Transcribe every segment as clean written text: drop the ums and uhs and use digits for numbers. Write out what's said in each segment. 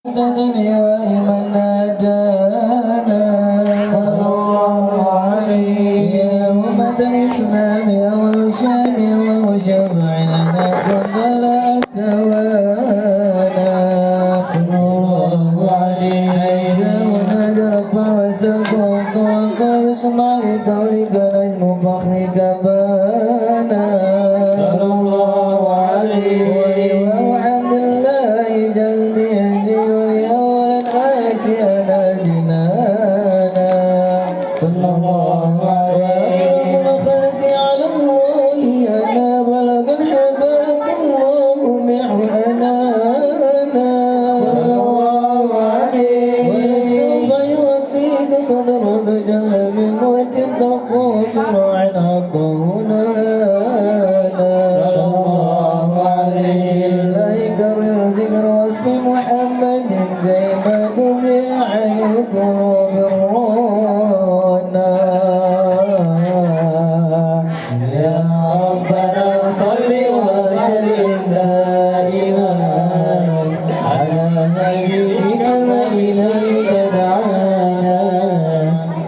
تدري وإمن ناجانا صلى الله عليه يا أمة الإسلام أول شام والمشرع لنا كل لا توانا صلى الله عليه عزاؤنا درفع وسلطوك وقال يسمع لقولك نجم فخرك بانا صلى الله عليه ولواء حمد الله جل يهدي أنا جنانا صلى الله عليه وخلق على الله أنا بلغ حباك الله معنا صلى الله عليه ولسوف يؤتيك قدر جل من وجه تقصر عن عطونا صلى الله عليه الله يكرر ذكر واسم محمد كيما تزيع عن القلوب الرانا يا ربنا صل وسلم دائما على نبيك وإليك دعانا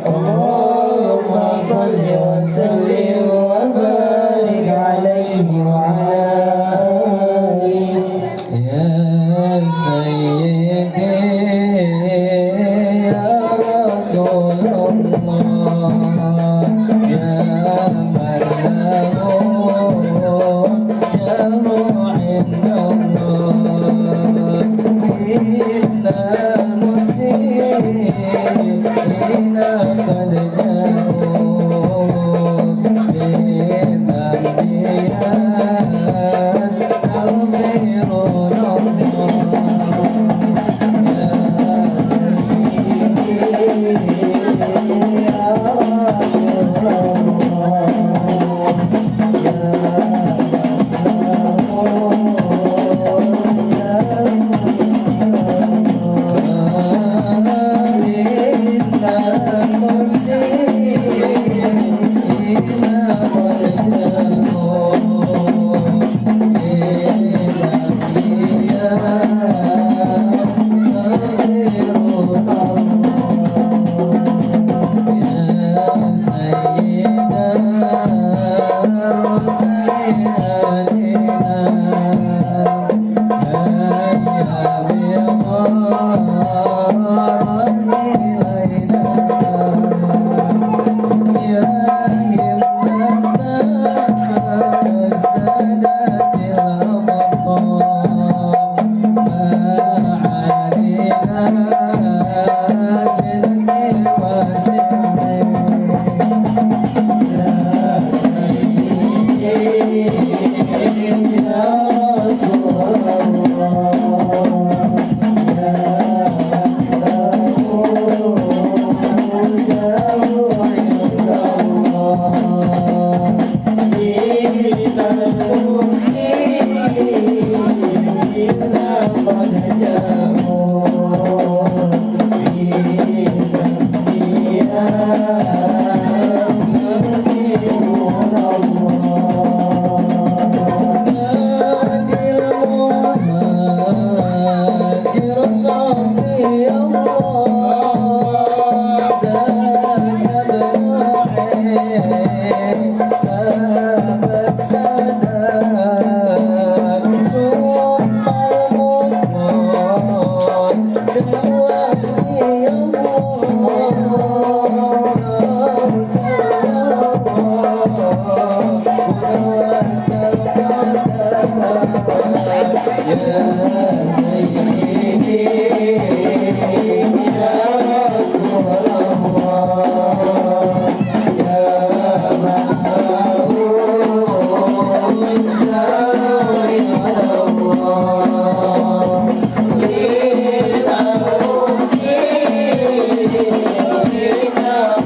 اللهم صل وسلم وبارك عليه وعلى آله يا سيدي يا رسول الله يا من له جاه عند الله إن المسلمين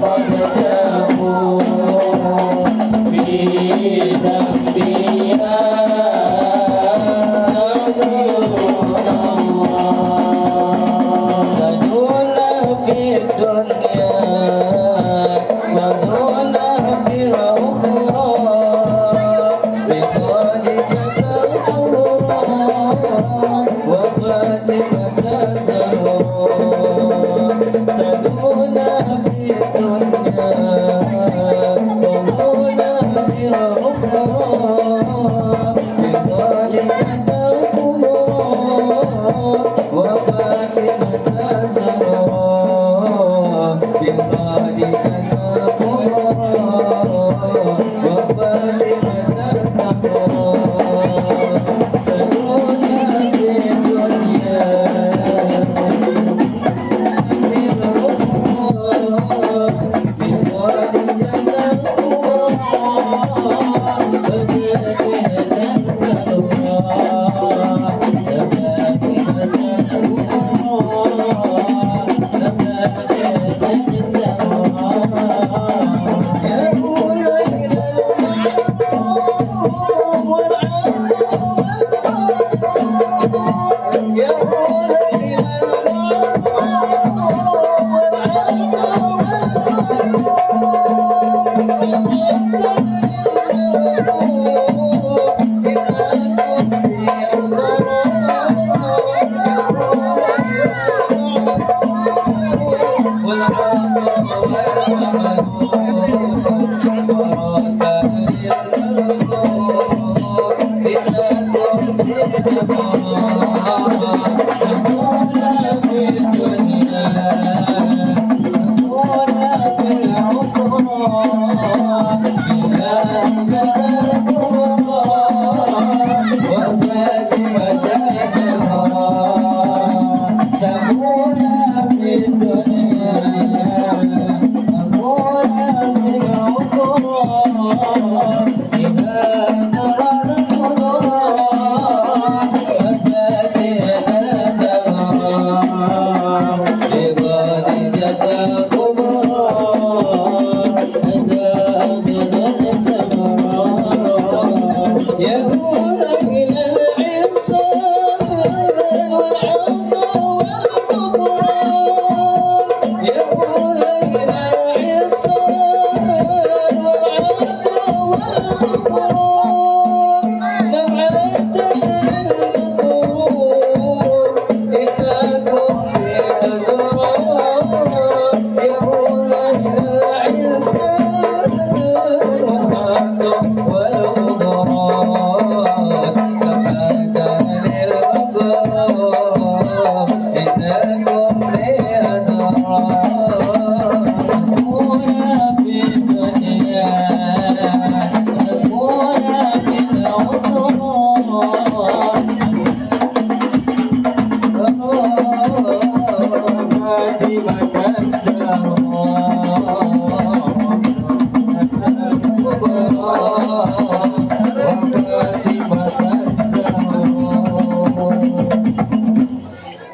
قد جاءوا بذنب يستغفرون وفاتمة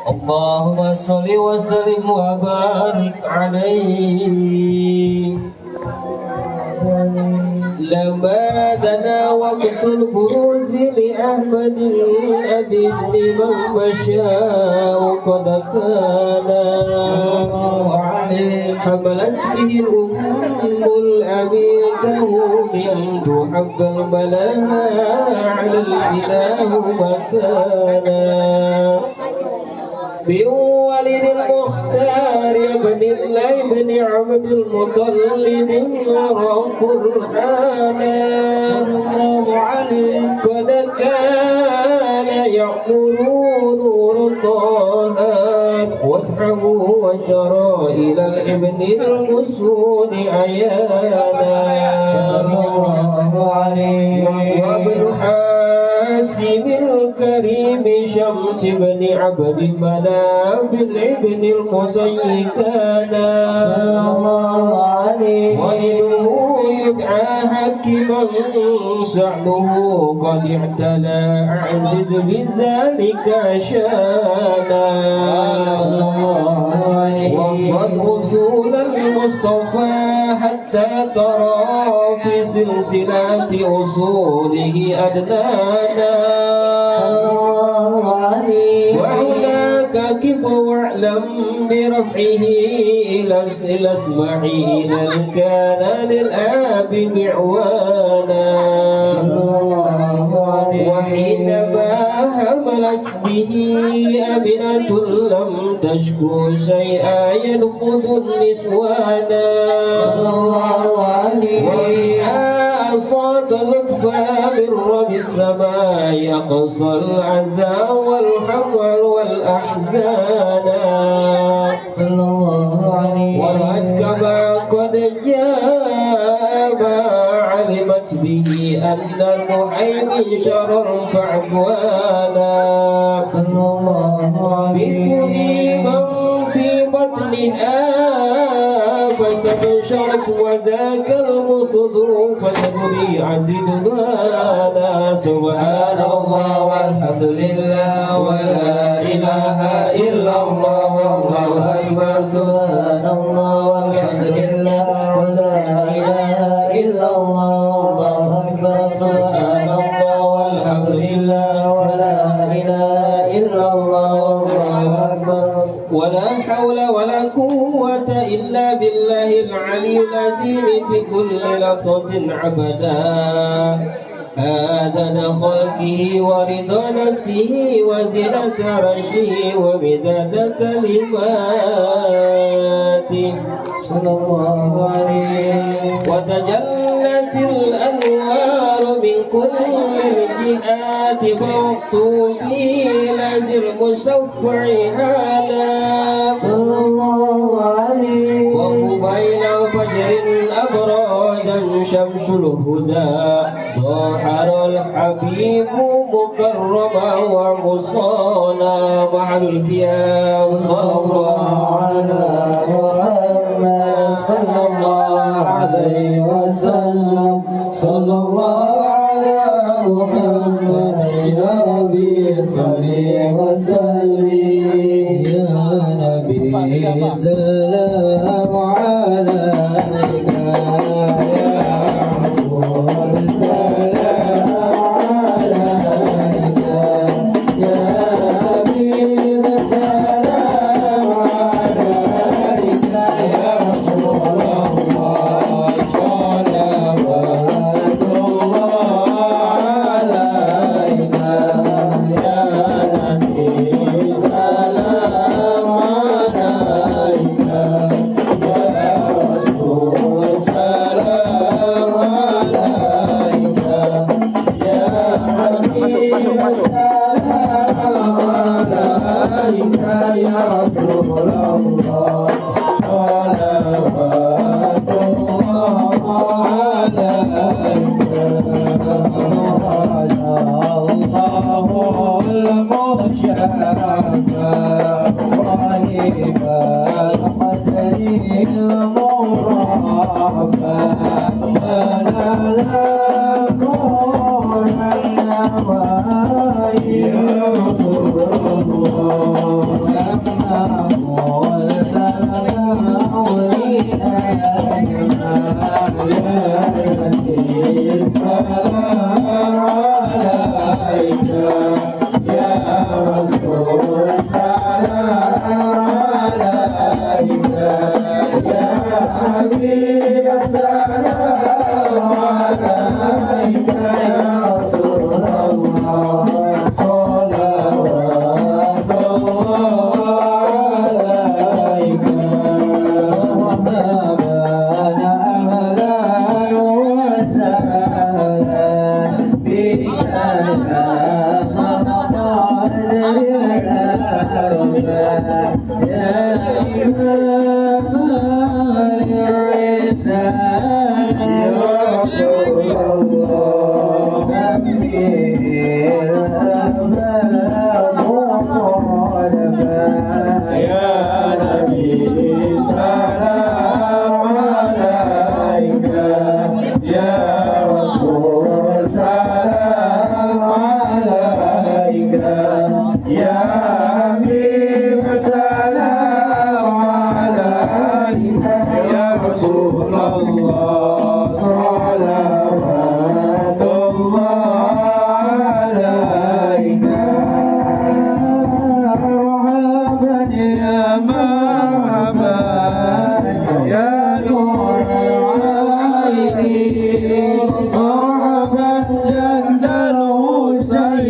Allahumma sholli wa sallim wa barik alaihi. لما دنا وقت البروز لأحمد الأدب لمن مشاء قد كان حملت به الأم الأبيته من تحب الملاء على الإله مكانا بولد المختار بن الله بن عبد المطلب رب الحانا قد كان يأمر نور طه وجهه وشرى إلى الابن المسعود عيانا وابن حاسم الكريم شمس بن عبد مناف الابن القصي كان ولده يدعى حكما سعده قد اعتلى أعزز بذلك شانا وفت أصول المصطفى حتى ترى في سلسلة أصوله أدنانا وهناك كف واعلم برفعه إلى اسماعيل كان للآب معوانا وحينما حملت به أمنة لم تشكو شيئا ينخذ النسوانا وبها صوت لطفا من رب السماء يقصى العزا والحمل والأحزان ورأت كما قد جاء ما علمت به أن المحيمن شرر فعفوانا بكل من في بطنها فاستبشرت وذاك المصدر فتدري عددنا سبحان الله والحمد لله ولا إله إلا الله والله أكبر سبحان الله والحمد لله ولا إله إلا الله والله أكبر سبحان الله والحمد لله ولا إله إلا الله والله أكبر ولا حول ولا قوة إلا بالله العلي العظيم في كل لحظة عبدا آذن خلقه ورضا نفسه وزنة عرشه ومداد كلماته صلى الله عليه وتجلت الأنوار من كل الجهات فوقته في لذ المشفع هذا صلى الله عليه وقبيل فجر أبراجا شمس الهدى ظهر الحبيب مكرما ومصانا مع القيام صلى الله على محمد صلى الله عليه وسلم صلى الله على محمد يا ربي صل وسلم يا نبي سلام عليك يا رسول سلام عليك يا حبيب سلام عليك يا رسول الله صلوات الله عليك يا نبي سلام عليك يا رسول سلام عليك يا حبيب سلام عليك يا رسول الله صلوات الله عليك الله المرشد صاحب القدر المراب أنا لكم النوايا يا رسول الله لما قلت الأمر السلام عليك يا رسول سلام عليك يا حبيب سلام عليك يا رسول الله صلوات الله عليك وما بان أهلا وسهلا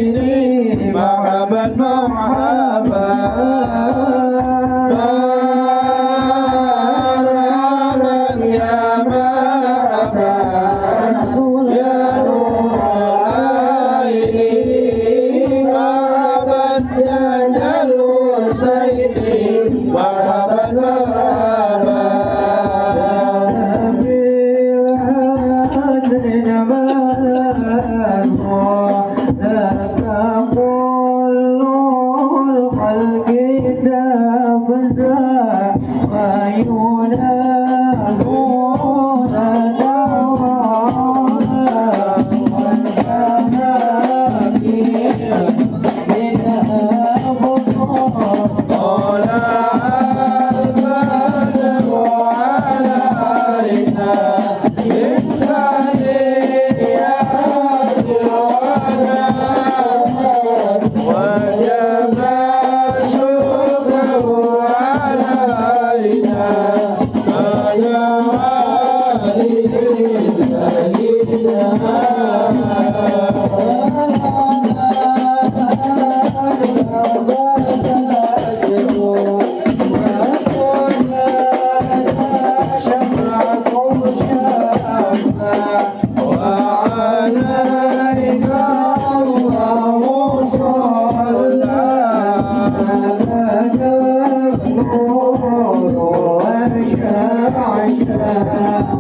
بك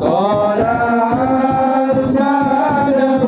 طلع البدر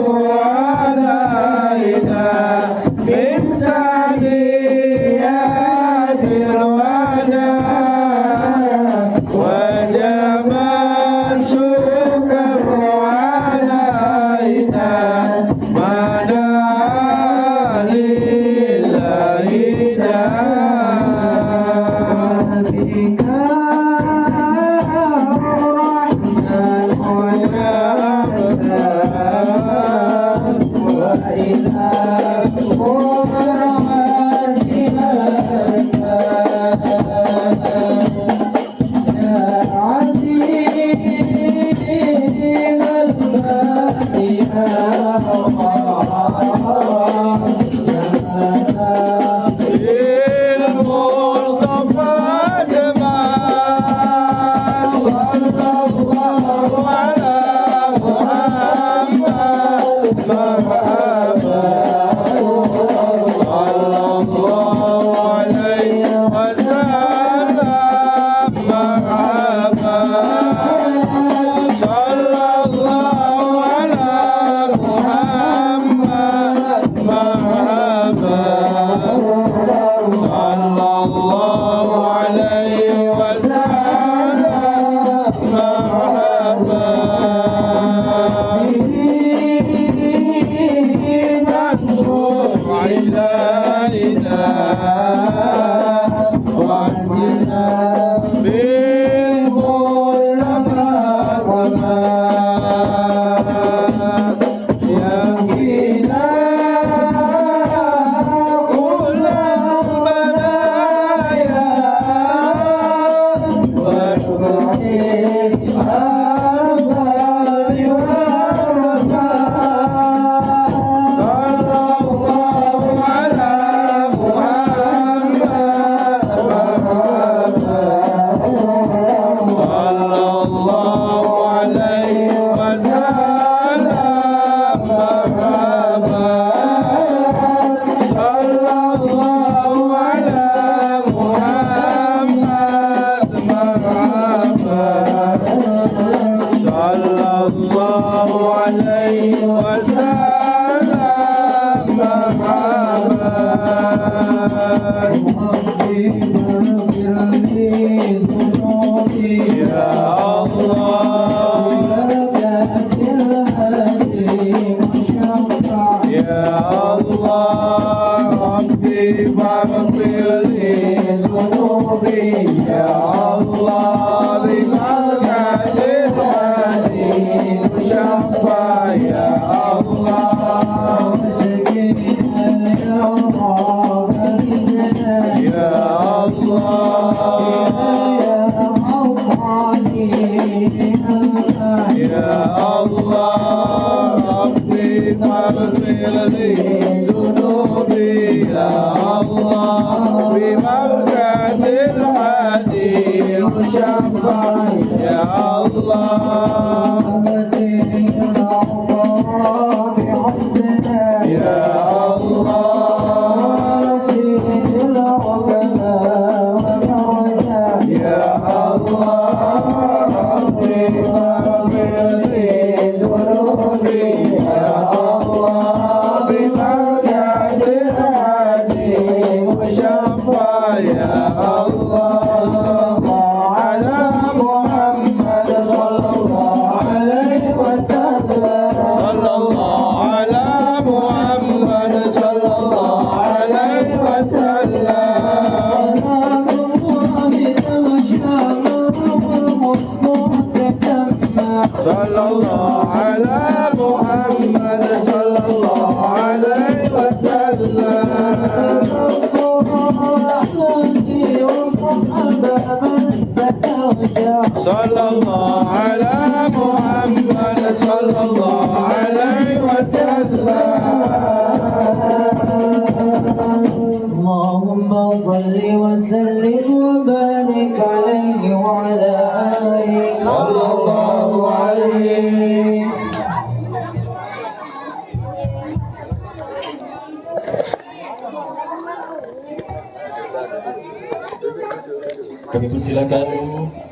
Kami persilakan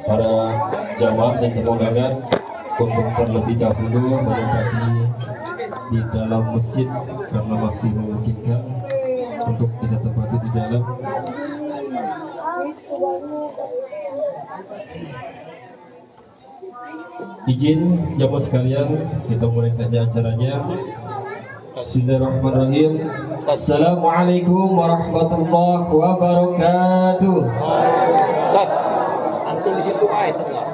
para jamaah dan tamu undangan untuk terlebih dahulu menempati di dalam masjid karena masih memungkinkan untuk kita tempati di dalam. Izin jamaah sekalian, kita mulai saja acaranya. Bismillahirrahmanirrahim. Assalamualaikum warahmatullahi wabarakatuh. di situ aja tengah.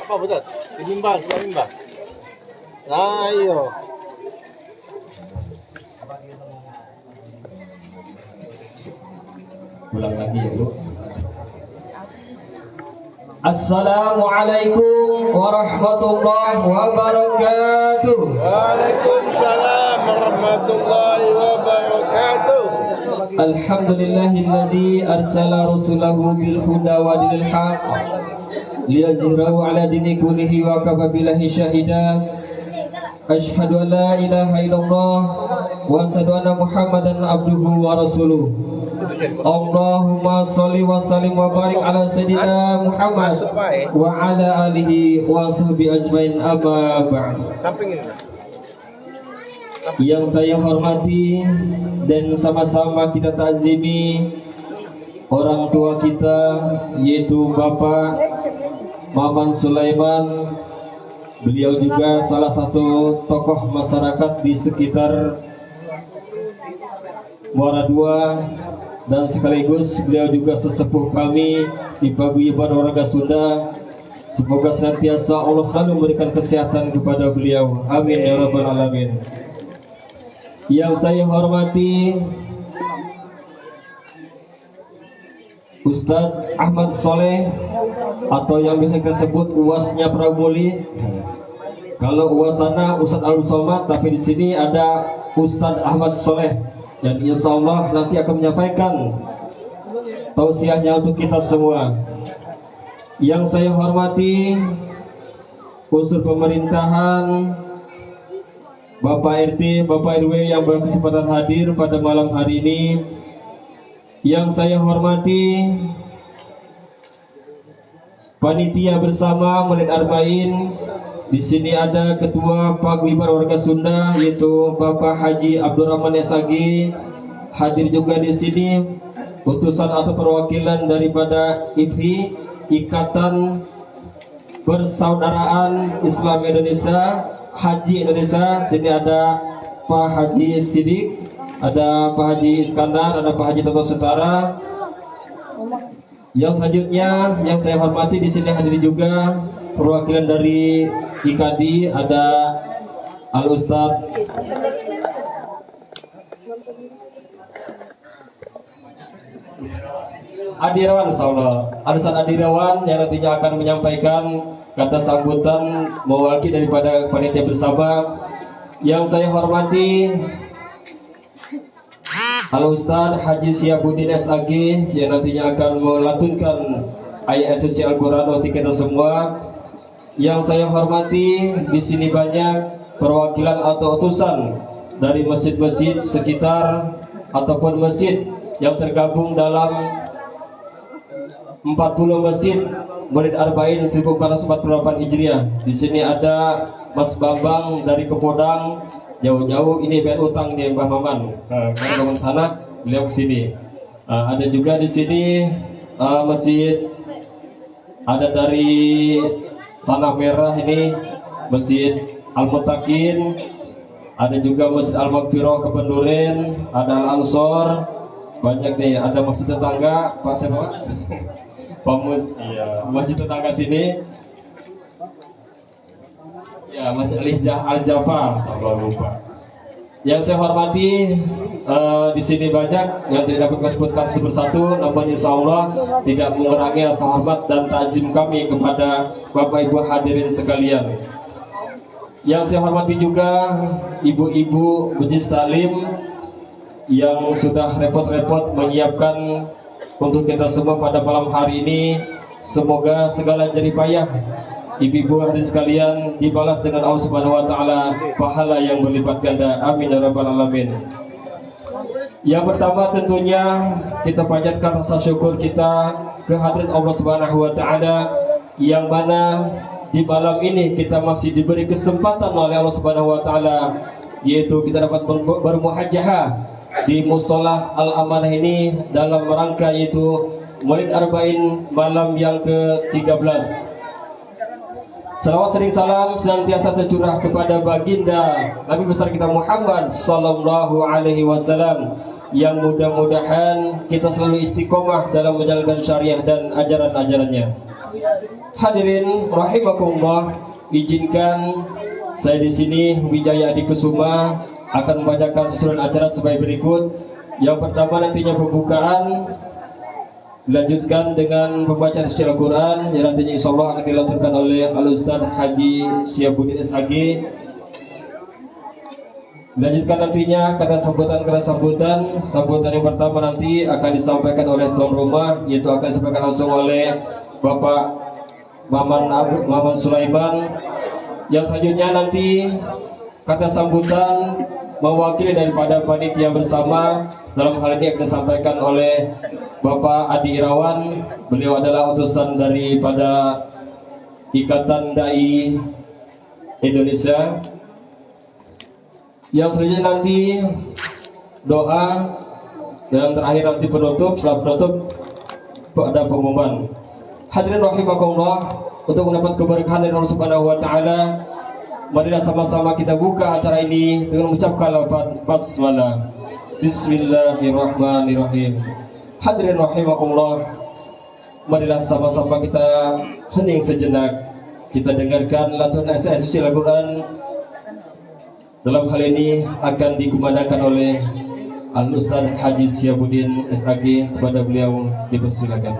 Apa betul? Di mimbar, sebelah mimbar. Nah, iyo. Ulang lagi ya, Bu. Assalamualaikum warahmatullahi wabarakatuh. Waalaikumsalam warahmatullahi wabarakatuh. Alhamdulillahilladzi arsala rasulahu bil huda wa dinil haq liyazhirahu ala dini kullihi wa kafa billahi syahida. Asyhadu an la ilaha illallah wa asyhadu anna Muhammadan abduhu wa rasuluh. Allahumma sholli wa sallim wa barik ala sayyidina Muhammad wa ala alihi wa sahbihi ajmain, amma ba'd. Samping ini. Yang saya hormati dan sama-sama kita takzimi orang tua kita, yaitu Bapak Maman Sulaiman. Beliau juga salah satu tokoh masyarakat di sekitar Muara II, dan sekaligus beliau juga sesepuh kami di paguyuban warga Sunda. Semoga senantiasa Allah selalu memberikan kesehatan kepada beliau, amin ya rabbal alamin. Yang saya hormati Ustadz Ahmad Soleh, atau yang bisa kita sebut UASnya Prabuli. Kalau UAS sana Ustadz Abdul Somad, tapi di sini ada Ustadz Ahmad Soleh, dan insya Allah nanti akan menyampaikan tausiahnya untuk kita semua. Yang saya hormati unsur pemerintahan, Bapak RT, Bapak RW yang berkesempatan hadir pada malam hari ini. Yang saya hormati panitia bersama Maulid Arba'in. Di sini ada Ketua Paguyuban Warga Sunda, yaitu Bapak Haji Abdurrahman SAG. Hadir juga di sini utusan atau perwakilan daripada IFI, Ikatan Persaudaraan Islam Indonesia, Haji Indonesia. Sini ada Pak Haji Sidik, ada Pak Haji Iskandar, ada Pak Haji Toto Setara. Yang selanjutnya yang saya hormati, di sini hadir juga perwakilan dari IKADI, ada Al Ustadz Adirawan, insyaallah Al Ustadz Adirawan yang nantinya akan menyampaikan kata sambutan mewakili daripada panitia bersama. Yang saya hormati Al Ustadz Haji Syiabuddin SAG yang nantinya akan melantunkan ayat suci Al-Quran untuk kita semua. Yang saya hormati, di sini banyak perwakilan atau utusan dari masjid-masjid sekitar ataupun masjid yang tergabung dalam 40 masjid Maulid Arba'in 1448 Hijriah. Di sini ada Mas Bambang dari Kepodang, jauh-jauh ini bayar utang di Mbah Maman. Karena dari sana beliau ke sini. Ada juga di sini masjid, ada dari Tanah Merah ini Masjid Al-Mutakin, ada juga Masjid Al-Maghfirah Kependuren, ada Al-Ansor, banyak nih. Ada masjid tetangga Pak siapa? Pamus, iya, masjid tetangga sini. Ya, Masjid Al-Jafar, sabar lupa. Yang saya hormati, di sini banyak yang tidak dapat disebutkan satu persatu, namun insya Allah tidak mengurangi rasa hormat dan takzim kami kepada Bapak Ibu hadirin sekalian. Yang saya hormati juga ibu-ibu Majlis Taklim yang sudah repot-repot menyiapkan untuk kita semua pada malam hari ini. Semoga segala jerih payah ibu-ibu hadirin sekalian dibalas dengan Allah Subhanahu wa taala pahala yang berlipat ganda. Amin ya rabbal alamin. Yang pertama tentunya kita panjatkan rasa syukur kita kehadirat Allah Subhanahu wa taala, yang mana di malam ini kita masih diberi kesempatan oleh Allah Subhanahu wa taala, yaitu kita dapat bermuhajahah di Musola Al-Amanah ini dalam rangka yaitu Maulid Arba'in malam yang ke-13. Salawat sering salam senantiasa tercurah kepada baginda Nabi besar kita Muhammad sallallahu alaihi wasallam. yang mudah-mudahan kita selalu istiqomah dalam menjalankan syariah dan ajaran-ajarannya. Hadirin rahimakumullah, izinkan saya di sini Wijaya Adi Kusuma akan membacakan susunan acara sebagai berikut. Yang pertama nantinya pembukaan, dilanjutkan dengan pembacaan suci Al-Quran yang nantinya insyaallah akan dilakukan oleh Al-Ustaz Haji Syiabuddin SAG. Dilanjutkan nantinya kata sambutan yang pertama nanti akan disampaikan oleh tuan rumah, yaitu akan disampaikan langsung oleh Bapak Maman Sulaiman. Yang selanjutnya nanti kata sambutan mewakili daripada panitia bersama, dalam hal ini akan disampaikan oleh Bapak Adi Irawan. Beliau adalah utusan daripada Ikatan Dai Indonesia. Yang selanjutnya nanti doa, dan terakhir nanti penutup. Setelah penutup ada pengumuman. Hadirin rahimakumullah, untuk mendapat keberkahan dari Allah Subhanahu wa taala, marilah sama-sama kita buka acara ini dengan mengucapkan lafaz basmalah. Bismillahirrahmanirrahim. Hadirin rahimakumullah, marilah sama-sama kita hening sejenak. Kita dengarkan lantunan ayat suci Al-Quran. Dalam hal ini akan dikumandangkan oleh Al-Ustaz Haji Syiabuddin SAG. Kepada beliau dipersilakan.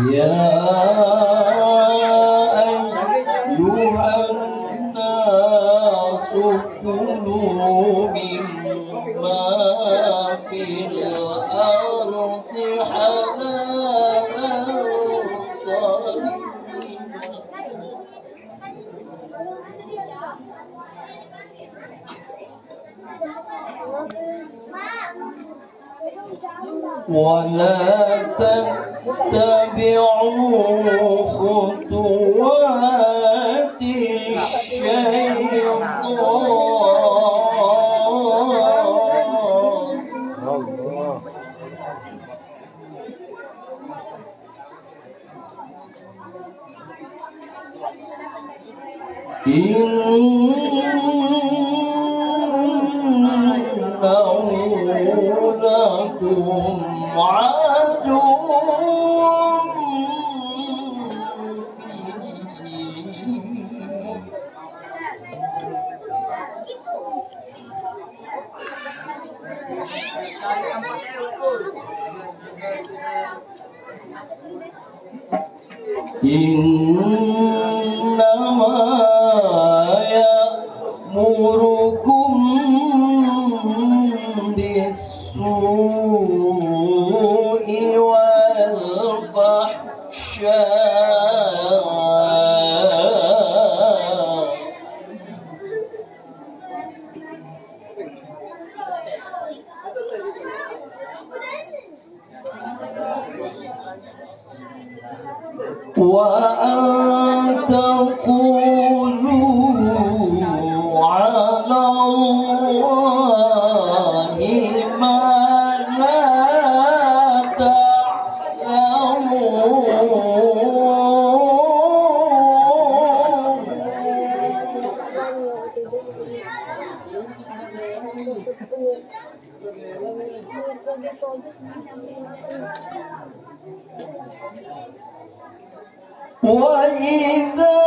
Ya ayyuhan nasu kulu mimma fil ardi halalan ولا تتبعوا خطوات الشيطان إنه لكم عدو إنما يأمركم بالسوء والفحشاء وأن تقولوا على وإذا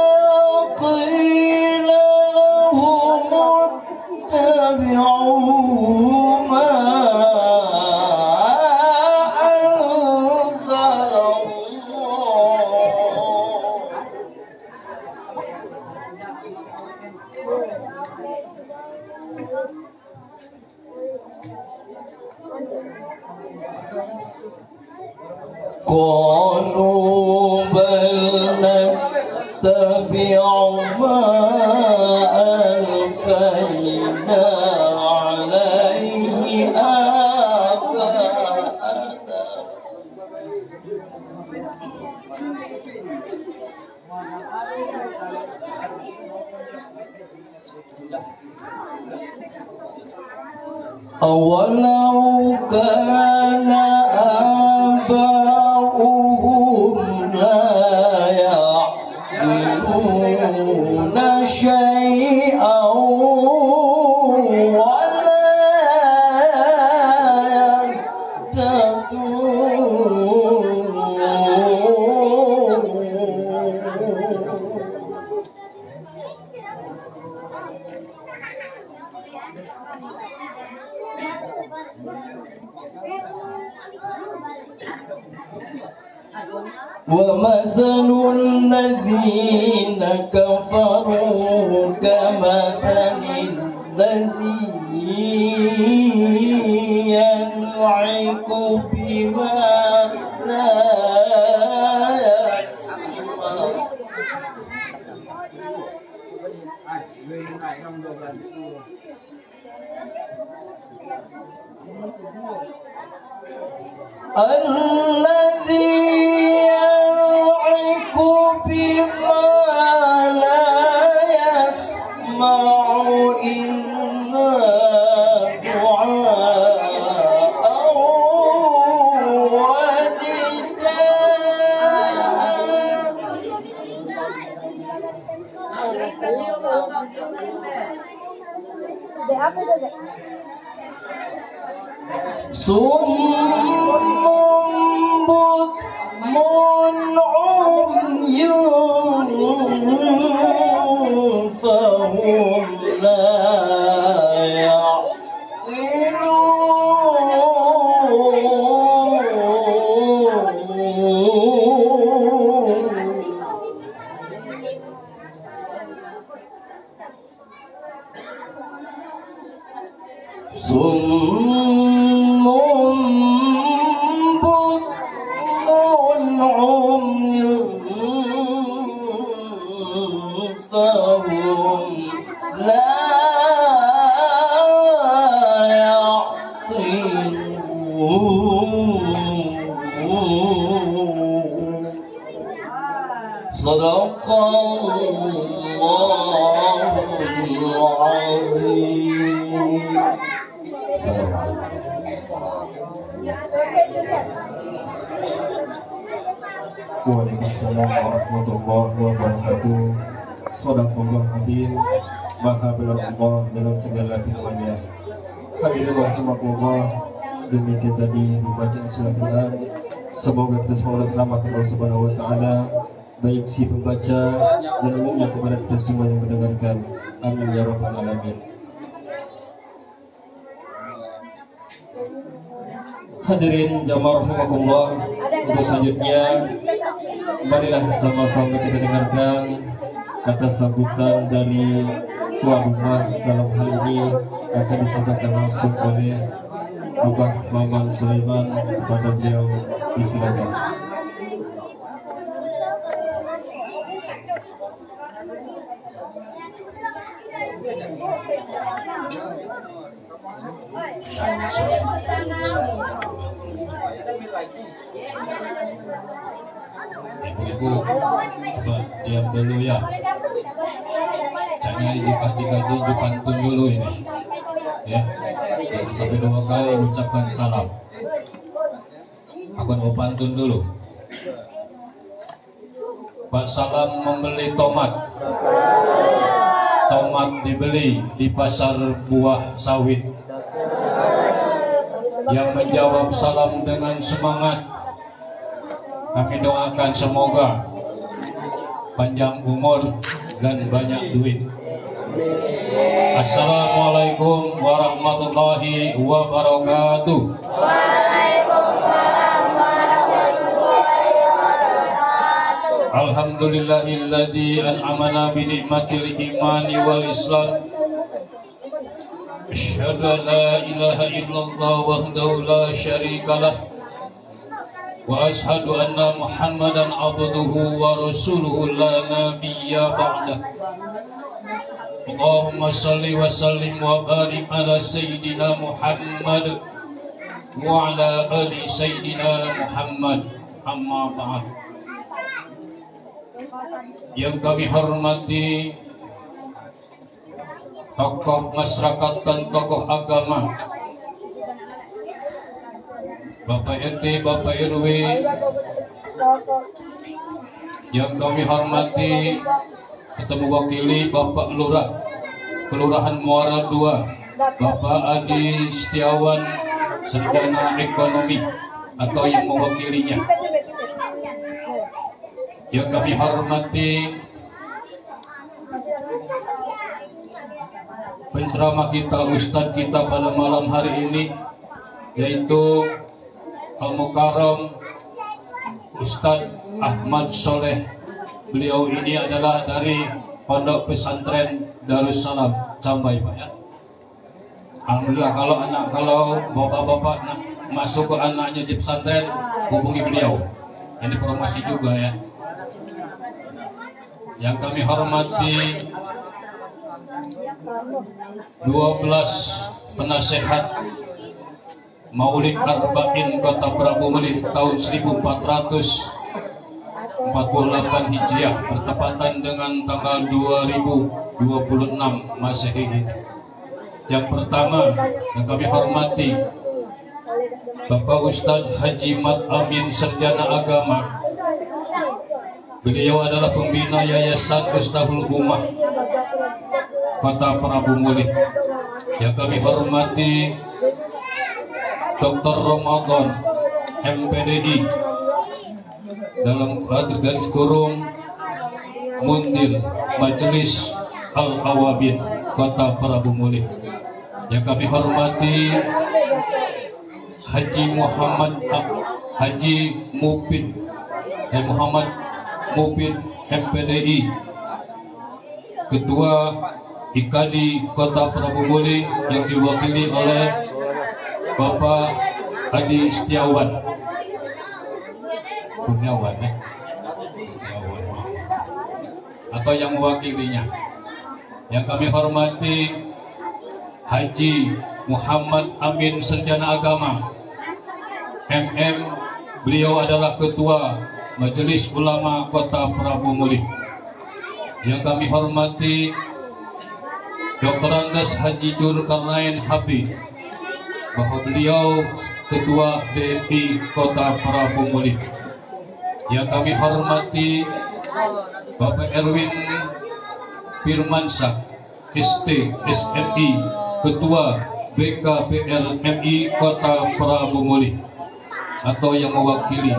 قيل لهم اتبعوا ما أنزل قالوا بل نتبع ما ألفينا عليه آباءنا أولو كان آباؤهم لا يعقلون شيئا ولا يهتدون ومثل الذين كفروا كمثل الذي ينعق بما لا يسمع الذي ينعق بما لا يسمع إلا دعاء ونداء صم بكم عمي فهم لا يعقلون صم بكم عمي فهم لا يعقلون صدق الله العظيم. Waalaikumsalam warahmatullahi wabarakatuh. Shadaqallah azim. Maha benar Allah dalam segala firman-Nya. Hadirin rahimakumullah, demikian tadi pembacaan surah Quran. Semoga kita semua rahmat Allah Subhanahu wa taala, baik si pembaca dan umumnya kepada kita semua yang mendengarkan. Amin ya rabbal alamin. Hadirin jamaah rahimakumullah, untuk selanjutnya marilah sama-sama kita dengarkan kata sambutan dari tuan rumah. Dalam hal ini akan disampaikan langsung oleh Abah Maman Sulaiman. Kepada beliau disilakan. Ibu-ibu, coba diam dulu ya. Jangan dikaji dipantun dulu ini. Ya, jangan sampai 2 kali ucapkan salam. Aku mau pantun dulu. Pak Salam membeli tomat. Tomat dibeli di pasar buah sawit. yang menjawab salam dengan semangat. Kami doakan semoga panjang umur dan banyak duit. Assalamualaikum warahmatullahi wabarakatuh. Alhamdulillahilladzi an'amana bi ni'matil imani wal islam. Asyhadu an la ilaha illallah wahdahu la syarika lah. Wa asyhadu anna Muhammadan abduhu wa rasuluhu la nabiyya ba'dah. Allahumma salli wa sallim wa barik ala sayyidina Muhammad wa ala ali sayyidina Muhammad. Amma ba'd. Yang kami hormati tokoh masyarakat dan tokoh agama, Bapak RT, Bapak RW, yang kami hormati ketemu wakili Bapak Lurah Kelurahan Muara II, Bapak Adi Setiawan, Sarjana Ekonomi atau yang mewakilinya. Yang kami hormati penceramah kita, Ustadz kita pada malam hari ini, yaitu Al-Mukarram Ustadz Ahmad Soleh. Beliau ini adalah dari Pondok Pesantren Darussalam Cambai, Pak ya. Alhamdulillah kalau bapak-bapak masuk ke anaknya di pesantren, hubungi beliau. Ini promosi juga ya. Yang kami hormati 12 penasehat Maulid Arba'in Kota Prabu Mulih tahun 1448 Hijriah bertepatan dengan tanggal 2026 Masehi. Yang pertama yang kami hormati Bapak Ustadz Haji Mat Amin, Sarjana Agama. Beliau adalah pembina Yayasan Ustahul Ummah Kota Prabu Mulih. Yang kami hormati Dr. Ramadan MPDI dalam garis kurung Mundir Majelis Al-Awabin Kota Prabu Mulih. Yang kami hormati Haji Muhammad Mupin MPDI, Ketua IKADI Kota Prabu Mulih yang diwakili oleh Bapak Adi Setiawan Kurniawan ya? Atau yang mewakilinya. Yang kami hormati Haji Muhammad Amin, Sarjana Agama MM. Beliau adalah Ketua Majelis Ulama Kota Prabu Mulih. Yang kami hormati Dr. Andes Haji Zulkarnain Habib, bahwa beliau Ketua DPI Kota Prabu Mulih. Yang kami hormati Bapak Erwin Firmansyah ST SMI, Ketua BKPLMI Kota Prabu Mulih atau yang mewakili.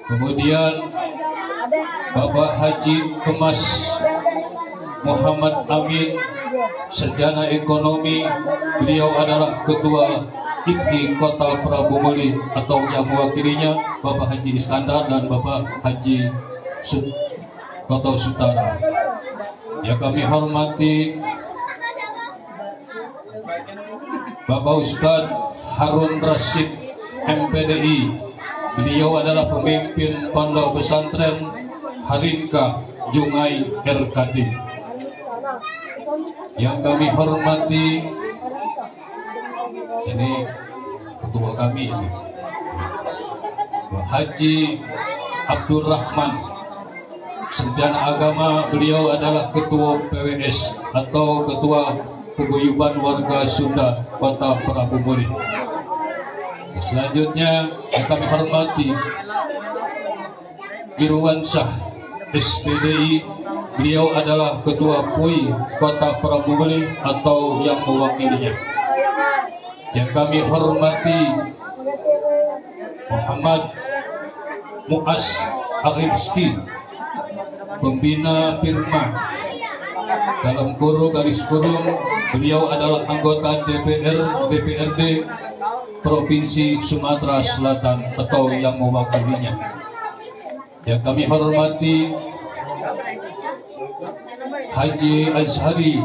Kemudian Bapak Haji Kemas Muhammad Amin, Sarjana Ekonomi. Beliau adalah Ketua IPI Kota Prabu Mulih atau yang mewakilinya Bapak Haji Iskandar dan Bapak Haji Toto Sutara. Yang kami hormati Bapak Ustadz Harun Rasid MPDI. Beliau adalah pemimpin Pondok Pesantren Harinka Jungai RKD. Yang kami hormati, ini ketua kami ini, Haji Abdurrahman, Sarjana Agama. Beliau adalah Ketua PWS atau Ketua Paguyuban Warga Sunda Kota Prabu Mulih. Selanjutnya yang kami hormati Irwansyah SPDI. Beliau adalah Ketua PUI Kota Prabu Mulih atau yang mewakilinya. yang kami hormati Muhammad Muaz Arifski, pembina Firma, dalam kurung garis kurung beliau adalah anggota DPRD Provinsi Sumatera Selatan atau yang mewakilinya. Yang kami hormati Haji Azhari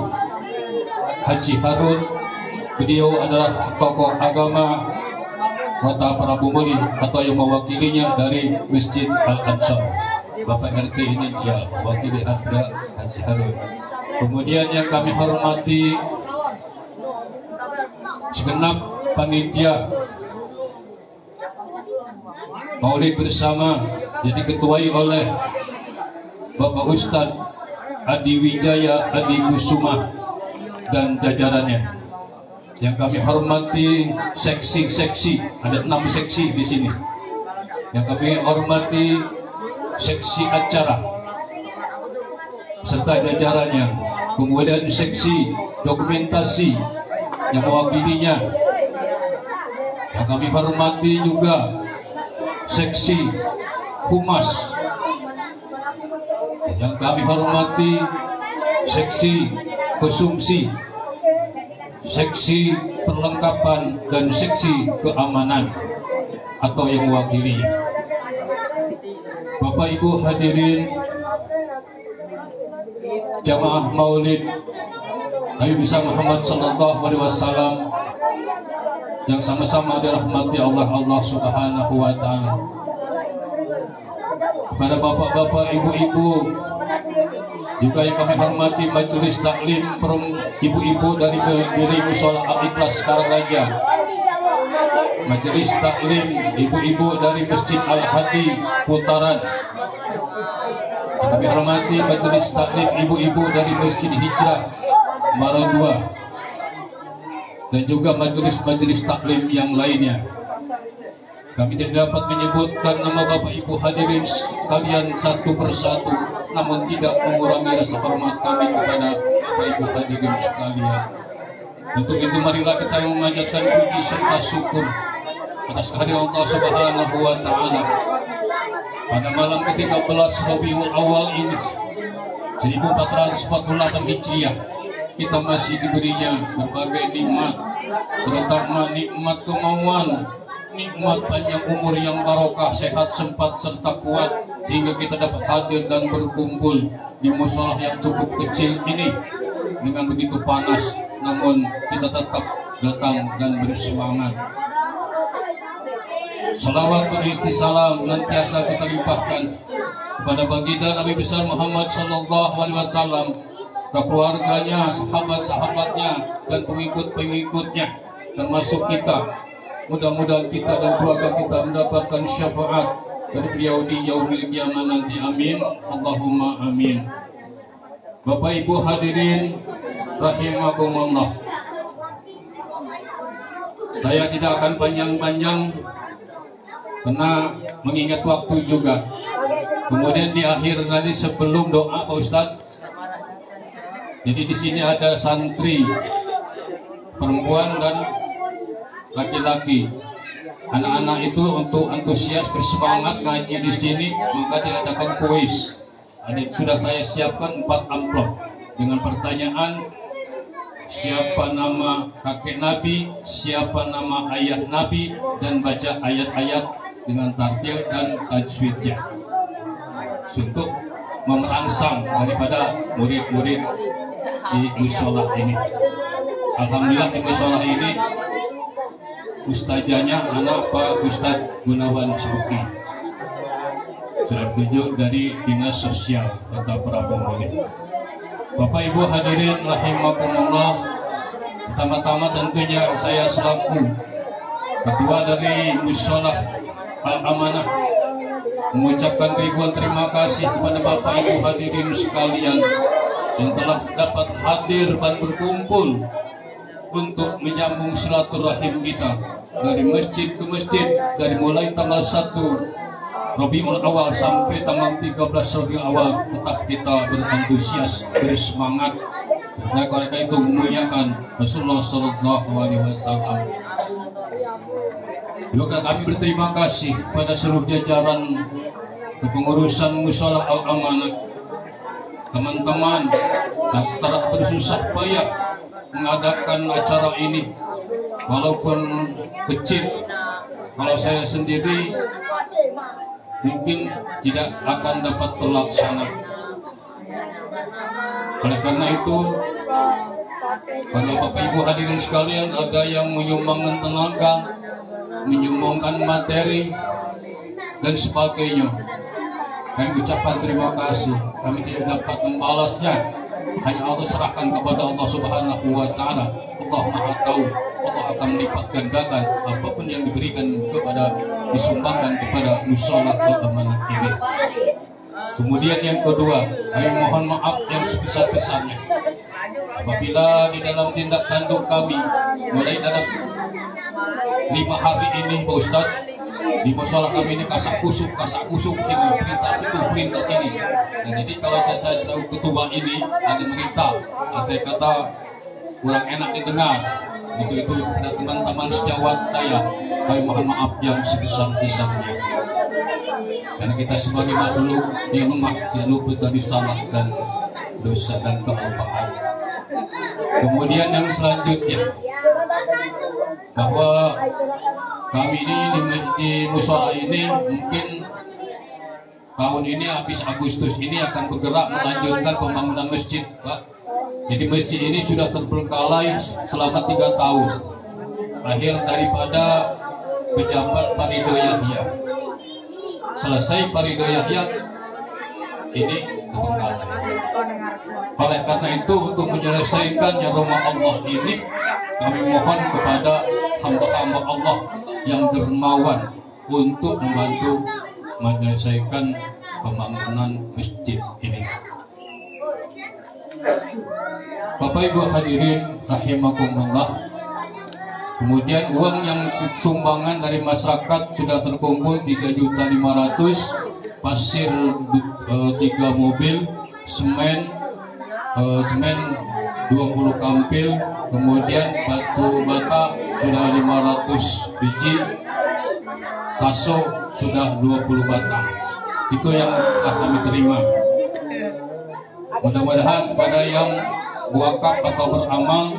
Haji Harun, beliau adalah tokoh agama Kota Prabu Muli atau yang mewakilinya dari Masjid Al-Aqsa. Bapak RT ini ya wakili Anda Haji Harun. Kemudian yang kami hormati segenap panitia Maulid bersama, jadi ketuai oleh Bapak Ustadz Adi Wijaya Adi Kusuma dan jajarannya. Yang kami hormati seksi-seksi, ada 6 seksi di sini. Yang kami hormati seksi acara serta jajarannya. Kemudian seksi dokumentasi yang mewakilinya. Yang kami hormati juga seksi humas. Yang kami hormati seksi konsumsi, seksi perlengkapan dan seksi keamanan atau yang mewakili. Bapak Ibu hadirin jamaah Maulid Nabi besar Muhammad sallallahu alaihi wasallam yang sama-sama dirahmati Allah Subhanahu wa taala. Kepada bapak-bapak, ibu-ibu juga yang kami hormati majelis taklim ibu-ibu dari Mushola Al-Ikhlas Karangraja, majelis taklim ibu-ibu dari Masjid Al-Hadi Putaran. Kami hormati majelis taklim ibu-ibu dari Masjid Hijrah Maradua dan juga majelis-majelis taklim yang lainnya. Kami tidak dapat menyebutkan nama Bapak Ibu hadirin sekalian satu persatu, namun tidak mengurangi rasa hormat kami kepada Bapak Ibu hadirin sekalian. Untuk itu marilah kita memanjatkan puji serta syukur atas kehadiran Allah Subhanahu wa taala. Pada malam ke-13 Rabiul Awal ini 1448 Hijriah, kita masih diberinya berbagai nikmat, terutama nikmat kemauan, nikmat panjang umur yang barokah, sehat, sempat, serta kuat, sehingga kita dapat hadir dan berkumpul di musholah yang cukup kecil ini dengan begitu panas, namun kita tetap datang dan bersemangat. Salawat beristisalam nantiasa kita limpahkan kepada baginda Nabi besar Muhammad sallallahu alaihi wasallam, keluarganya, sahabat-sahabatnya, dan pengikut-pengikutnya, termasuk kita. Mudah-mudahan kita dan keluarga kita mendapatkan syafaat dari beliau di yaumil qiyamah nanti. Amin. Allahumma amin. Bapak Ibu hadirin rahimakumullah, saya tidak akan panjang-panjang karena mengingat waktu juga. Kemudian di akhir nanti sebelum doa Pak Ustadz, jadi di sini ada santri perempuan dan laki-laki. Anak-anak itu untuk antusias bersemangat ngaji di sini, maka diadakan kuis. Sudah saya siapkan 4 amplop dengan pertanyaan: siapa nama kakek Nabi, siapa nama ayah Nabi, dan baca ayat-ayat dengan tartil dan tajwidnya, untuk memerangsang daripada murid-murid di musholah ini. Alhamdulillah di musholah ini ustazahnya anak Pak Ustadz Gunawan Suki, surat tunjuk dari Dinas Sosial Kota Prabu Muli. Bapak Ibu hadirin rahimakumullah, pertama-tama tentunya saya selaku ketua dari Musholah Al-Amanah mengucapkan ribuan terima kasih kepada Bapak Ibu hadirin sekalian yang telah dapat hadir dan berkumpul untuk menyambung silaturahim kita dari masjid ke masjid, dari mulai tanggal 1 Rabiul Awal sampai tanggal 13 Rabiul Awal. Tetap kita berantusias, bersemangat, karena mereka itu memuliakan Rasulullah Sallallahu Alaihi Wasallam. Juga kami berterima kasih pada seluruh jajaran kepengurusan Mushola Al-Amanah, teman-teman yang secara bersusah payah mengadakan acara ini, walaupun kecil. Kalau saya sendiri mungkin tidak akan dapat terlaksana. Oleh karena itu, pada Bapak Ibu hadirin sekalian, ada yang menyumbangkan tenaga, menyumbangkan materi dan sebagainya. Kami ucapkan terima kasih. Kami tidak dapat membalasnya. Hanya Allah serahkan kepada Allah Subhanahu wa Ta'ala. Allah Maha Tahu. Allah akan melipat gandakan apapun yang diberikan kepada, disumbangkan kepada Mushola Al-Amanah ini. Kemudian yang kedua, saya mohon maaf yang sebesar-besarnya apabila di dalam tindak tanduk kami mulai dalam 5 hari ini, Pak Ustadz, di mushola kami ini kasak kusuk sini, perintah sini. Nah, jadi kalau saya selaku ketua ini ada merintah, ada kata kurang enak didengar, itu pada teman-teman sejawat saya, kami mohon maaf yang sebesar-besarnya. Karena kita sebagai makhluk yang lemah, tidak luput dari salah dan dosa dan kealpaan. Kemudian yang selanjutnya, bahwa kami ini di mushola ini mungkin tahun ini habis Agustus ini akan bergerak melanjutkan pembangunan masjid, Pak. Jadi masjid ini sudah terbengkalai selama 3 tahun. Akhir daripada pejabat Pak Ridho Yahya. Selesai Pak Ridho Yahya, ini terbengkalai. Oleh karena itu, untuk menyelesaikannya rumah Allah ini, kami mohon kepada hamba-hamba Allah yang dermawan untuk membantu menyelesaikan pembangunan masjid ini. Bapak Ibu hadirin rahimakumullah. Kemudian uang yang sumbangan dari masyarakat sudah terkumpul 3.500.000, pasir 3 mobil, semen 20 kampil, kemudian batu bata sudah 500 biji, taso sudah 20 batang. Itu yang telah kami terima. Mudah-mudahan pada yang wakaf atau beramal,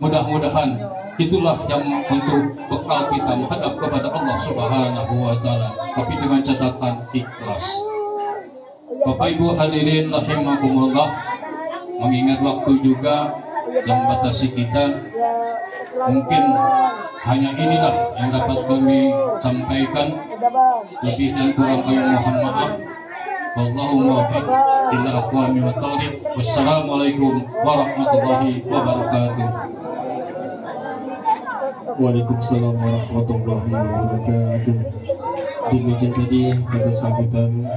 mudah-mudahan itulah yang untuk bekal kita menghadap kepada Allah Subhanahu wa Ta'ala, tapi dengan catatan ikhlas. Bapak Ibu hadirin rahimakumullah, mengingat waktu juga yang batasi kita, mungkin hanya inilah yang dapat kami sampaikan. Lebih dan kurang kami mohon maaf. Allahumma muwaffiq ila aqwamit thoriq. Wassalamualaikum warahmatullahi wabarakatuh. Waalaikumsalam warahmatullahi wabarakatuh. Demikian tadi kata sambutan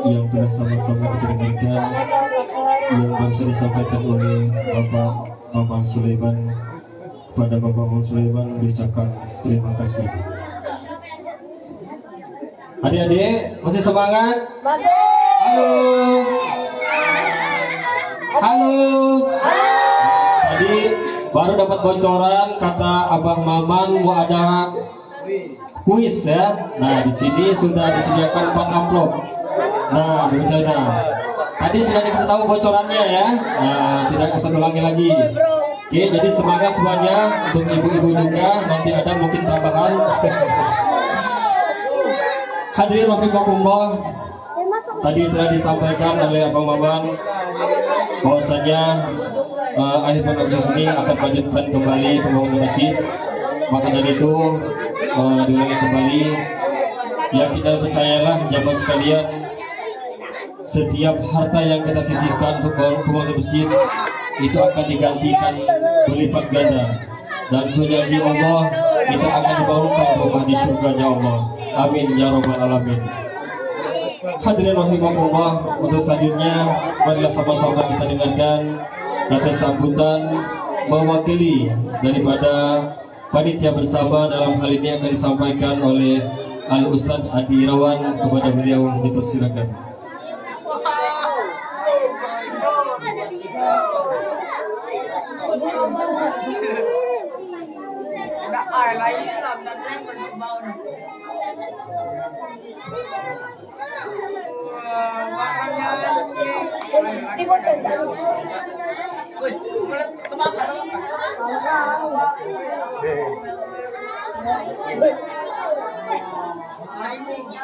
yang telah sama-sama kita dengarkan, yang baru disampaikan oleh Bapak Maman Sulaiman. Kepada Bapak Maman Sulaiman mengucapkan terima kasih. Adik-adik masih semangat? Halo. Halo. Tadi baru dapat bocoran kata Abang Maman mau ada kuis ya. Nah, di sini sudah disediakan 4 amplop. Nah, berencana. Tadi sudah dikasih tahu bocorannya ya. Nah, tidak usah ulangi lagi. Oke, jadi semangat semuanya untuk ibu-ibu juga. Nanti ada mungkin tambahan. Hadirin rahimakumullah, tadi telah disampaikan oleh Abang Maman bahwasanya akhir Agustus ini akan melanjutkan kembali pembangunan masjid. Maka dari itu diulangi kembali. Yang kita percayalah jamaah sekalian, setiap harta yang kita sisihkan untuk pembangunan masjid itu akan digantikan berlipat ganda, dan sudah di Allah kita akan dibangunkan rumah di surganya Allah. Amin ya rabbal alamin. Hadirin rahimakumullah, untuk selanjutnya marilah sama-sama kita dengarkan kata sambutan mewakili daripada panitia bersama. Dalam hal ini akan disampaikan oleh Al Ustadz Adi Irawan. Kepada beliau dipersilakan.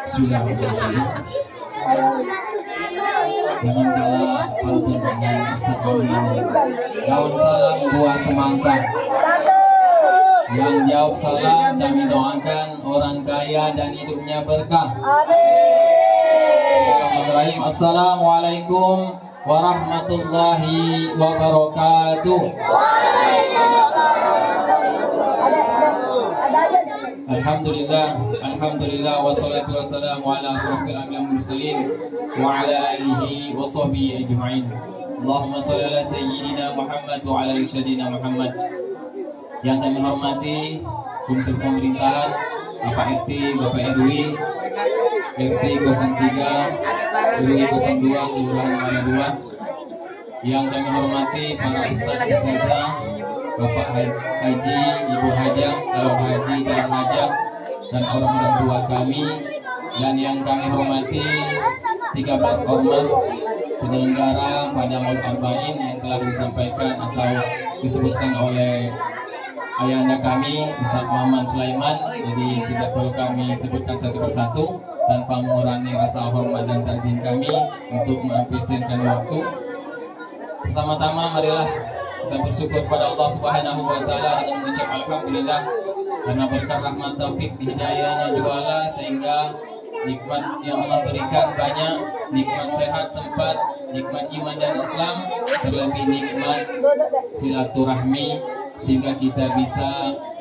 Bismillahirrahmanirrahim. Jangan kalah pantun dengan Ustaz Amin. Daun salam buah semangka. Yang jawab salam kami doakan orang kaya dan hidupnya berkah. Bismillahirrahmanirrahim. Assalamualaikum warahmatullahi wabarakatuh. Alhamdulillah wassalatu wassalamu ala asrofil anbiya'i wal mursalin wa ala alihi wa sahbihi ajma'in. Allahumma shalli ala sayyidina Muhammad wa ala ali sayyidina Muhammad. Yang kami hormati unsur pemerintahan, Bapak RT, Bapak RW, RT 03, RW 02, Kelurahan Maya 2. Yang kami hormati para ustaz ustazah, Bapak Haji, Ibu Hajah, calon haji, calon hajah, dan orang-orang tua kami, dan yang kami hormati 13 ormas penyelenggara pada Maulid Arba'in yang telah disampaikan atau disebutkan oleh ayahanda kami Ustaz Muhammad Sulaiman. Jadi tidak perlu kami sebutkan satu persatu tanpa mengurangi rasa hormat dan takzim kami untuk mengefisienkan waktu. Pertama-tama marilah kita bersyukur pada Allah Subhanahu wa taala dengan mengucap alhamdulillah karena berkat rahmat taufik hidayahnya juala sehingga nikmat yang Allah berikan banyak, nikmat sehat sempat, nikmat iman dan Islam, terlebih nikmat silaturahmi sehingga kita bisa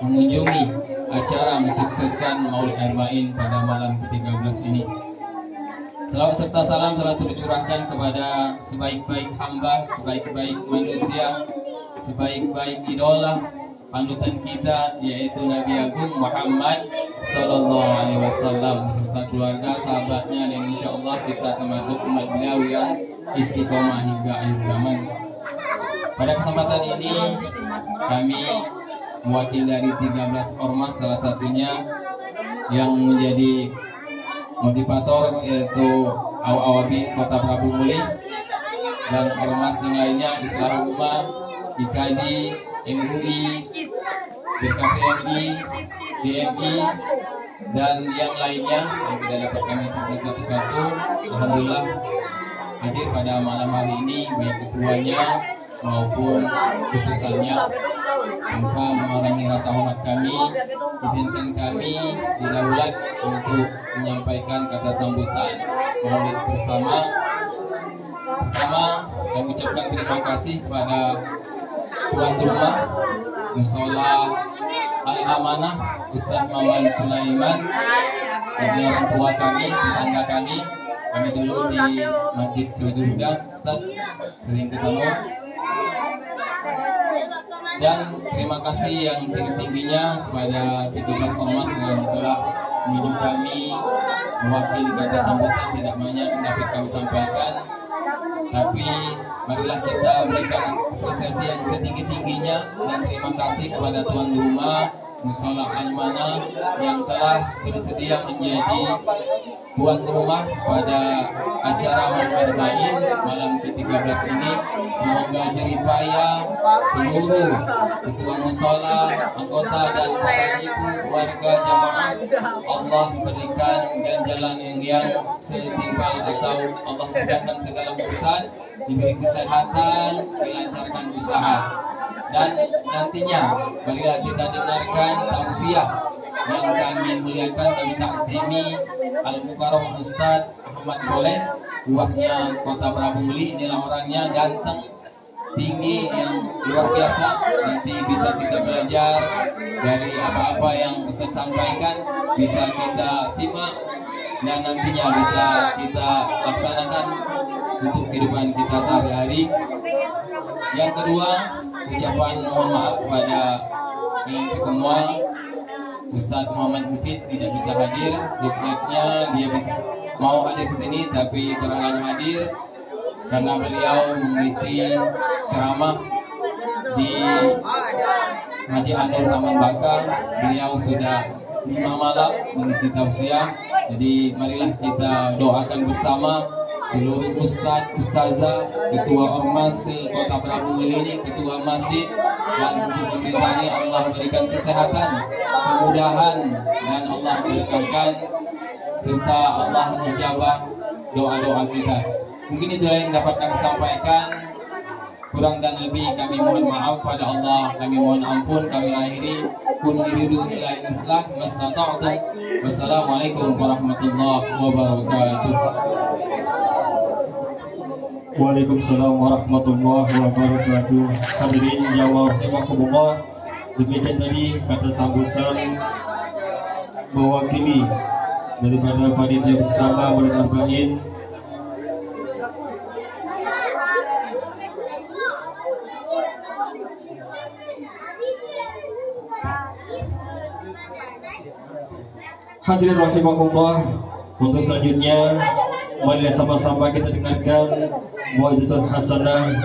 mengunjungi acara mensukseskan Maulid Arba'in pada malam ke-13 ini. Salawat serta salam selalu tercurahkan kepada sebaik-baik hamba, sebaik-baik manusia, sebaik-baik idola, panutan kita yaitu Nabi Agung Muhammad Sallallahu Alaihi Wasallam beserta keluarga, sahabatnya, dan insya Allah kita termasuk umat beliau yang istiqomah hingga akhir zaman. Pada kesempatan ini kami mewakili dari 13 ormas, salah satunya yang menjadi motivator yaitu Awabi Kota Prabu Muli, dan ormas yang lainnya Islam Ummah, IKD, MUI, BKPMI, DMI, dan yang lainnya yang tidak dapat kami sebutkan satu-satu. Alhamdulillah hadir pada malam hari ini baik ketuanya maupun putusannya. Tanpa mengurangi rasa hormat kami, izinkan kami didaulat untuk menyampaikan kata sambutan Maulid bersama. Pertama, kami ucapkan terima kasih kepada tuan rumah Musola Al-Amanah Ustaz Muhammad Sulaiman, dan orang tua kami, tetangga kami. Kami dulu di Masjid Sirajul Huda, Ustaz, sering ketemu. Dan terima kasih yang tinggi-tingginya kepada 13 ormas yang telah menunjuk kami mewakili kata sambutan. Tidak banyak yang dapat kami sampaikan, tapi marilah kita berikan apresiasi yang setinggi-tingginya dan terima kasih kepada tuan rumah Musola Al-Amanah yang telah bersedia menjadi tuan rumah pada acara Maulid Arba'in malam ke-13 ini. Semoga jeripaya seluruh ketua musola, anggota dan bapak ibu warga jamaah Allah berikan ganjalan yang setimpal atau Allah mudahkan segala urusan, diberi kesehatan, dilancarkan usaha. Dan nantinya marilah kita dengarkan tausiah yang kami muliakan, kami takzimi Al-Mukarram Ustaz Ahmad Soleh, luasnya Kota Prabu Muli. Inilah orangnya ganteng, tinggi, yang luar biasa. Nanti bisa kita belajar dari apa-apa yang Ustaz sampaikan, bisa kita simak dan nantinya bisa kita laksanakan untuk kehidupan kita sehari-hari. Yang kedua, ucapan mohon maaf kepada semua. Ustadz Muhammad Mufid tidak bisa hadir, sukanya dia bisa mau hadir ke sini tapi berhalangan hadir karena beliau mengisi ceramah di Haji Anur Taman Baka. Beliau sudah 5 malam mengisi tausiah. Jadi marilah kita doakan bersama seluruh ustadz, ustazah, ketua ormas Kota Prabu ini, ketua masjid, dan pemerintahnya. Allah berikan kesehatan, kemudahan, dan Allah berkahkan, serta Allah ijabah doa-doa kita. Mungkin itu yang dapat kami sampaikan. Kurang dan lebih kami mohon maaf pada Allah, kami mohon ampun, kami akhiri. Kun iridu ila islah mastata'tu. Wassalamualaikum warahmatullahi wabarakatuh. Waalaikumsalam warahmatullahi wabarakatuh. Hadirin jamaah rahimakumullah, demikian tadi kata sambutan mewakili daripada panitia bersama Maulid Arba'in. Hadirin rahimakumullah, untuk selanjutnya mari sama-sama kita dengarkan Mau'izatul Hasanah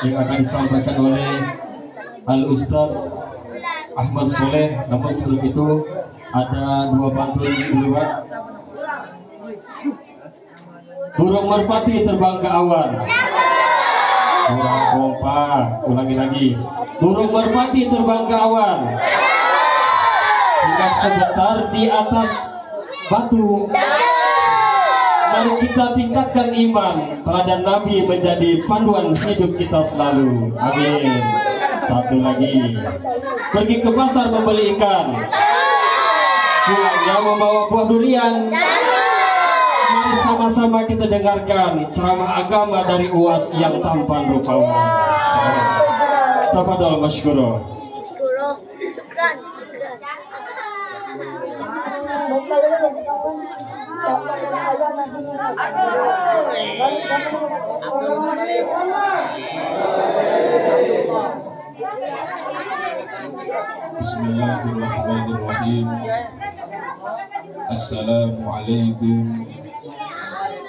yang akan disampaikan oleh Al-Ustaz Ahmad Soleh. Namun sebelum itu ada 2 pantun duluan. Burung merpati terbang ke awan. Kurang kompak, ulangi lagi. Burung merpati terbang ke awan. Hinggap sebentar di atas batu. Mari kita tingkatkan iman teladan Nabi menjadi panduan hidup kita selalu. Amin. Satu lagi. Pergi ke pasar membeli ikan, pulangnya membawa buah durian. Mari sama-sama kita dengarkan ceramah agama dari UAS yang tampan rupawan. Tafadhol masykurah. Bismillahirrahmanirrahim. Assalamualaikum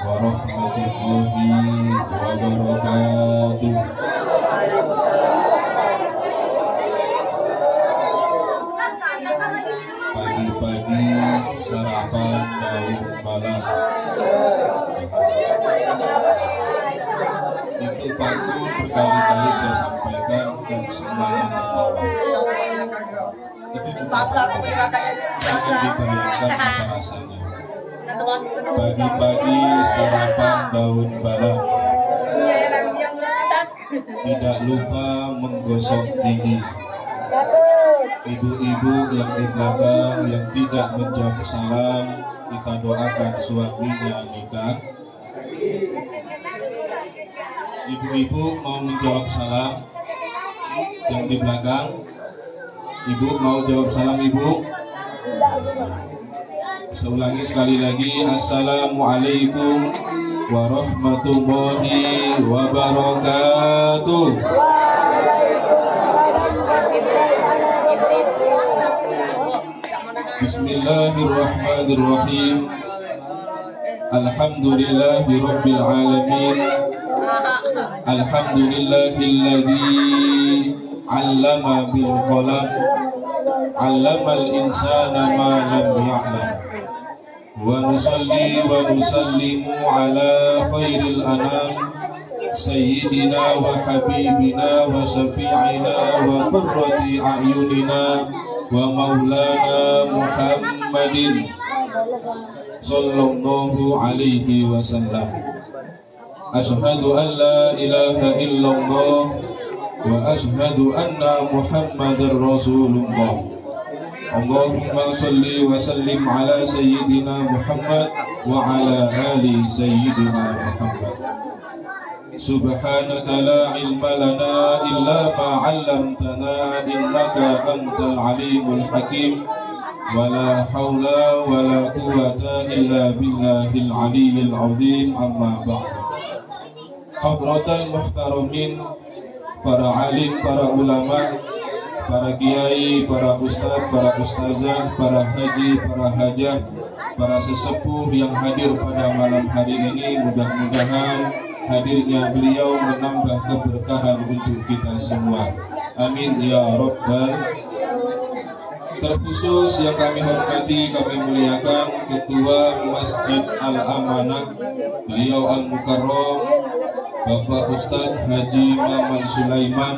warahmatullahi wabarakatuh. Pagi-pagi sarapan daun balang. Itu pantun berkali-kali saya sampaikan dan semuanya tertawa. Itu cuma jangan dibayangkan apa rasanya. Pagi-pagi sarapan daun balang. Tidak lupa menggosok gigi. Ibu-ibu yang di belakang yang tidak menjawab salam, kita doakan suaminya nikah. Ibu-ibu mau menjawab salam yang di belakang. Ibu mau jawab salam, ibu? Saya ulangi sekali lagi. Assalamualaikum warahmatullahi wabarakatuh. Bismillahirrahmanirrahim. Alhamdulillahi rabbil alamin. Alhamdulillahilladzi 'allama bil qalam. 'Allamal insana ma lam ya'lam. Wa nusalli wa nusallimu ala khairil anam sayyidina wa habibina wa syafi'ina wa qurrati a'yunina wa maulana Muhammadin sallallahu alaihi wasallam. Ashhadu an la ilaha illallah wa ashhadu anna Muhammadar Rasulullah. Allahumma salli wa sallim ala sayyidina Muhammad wa ala ali sayyidina Muhammad. Subhanaka la ilma lana illa ma 'allamtana innaka antal alimul hakim. Wala haula wala quwwata illa billahil aliyyil azim. Amma ba'd. Hadratal muhtaramin, para alim, para ulama, para kiai, para ustadz, para ustazah, para haji, para hajah, para sesepuh yang hadir pada malam hari ini, mudah-mudahan hadirnya beliau menambah keberkahan untuk kita semua. Amin ya Rabbal. Terkhusus yang kami hormati, kami muliakan Ketua Masjid Al-Amanah, beliau Al-Mukarram Bapak Ustadz Haji Maman Sulaiman.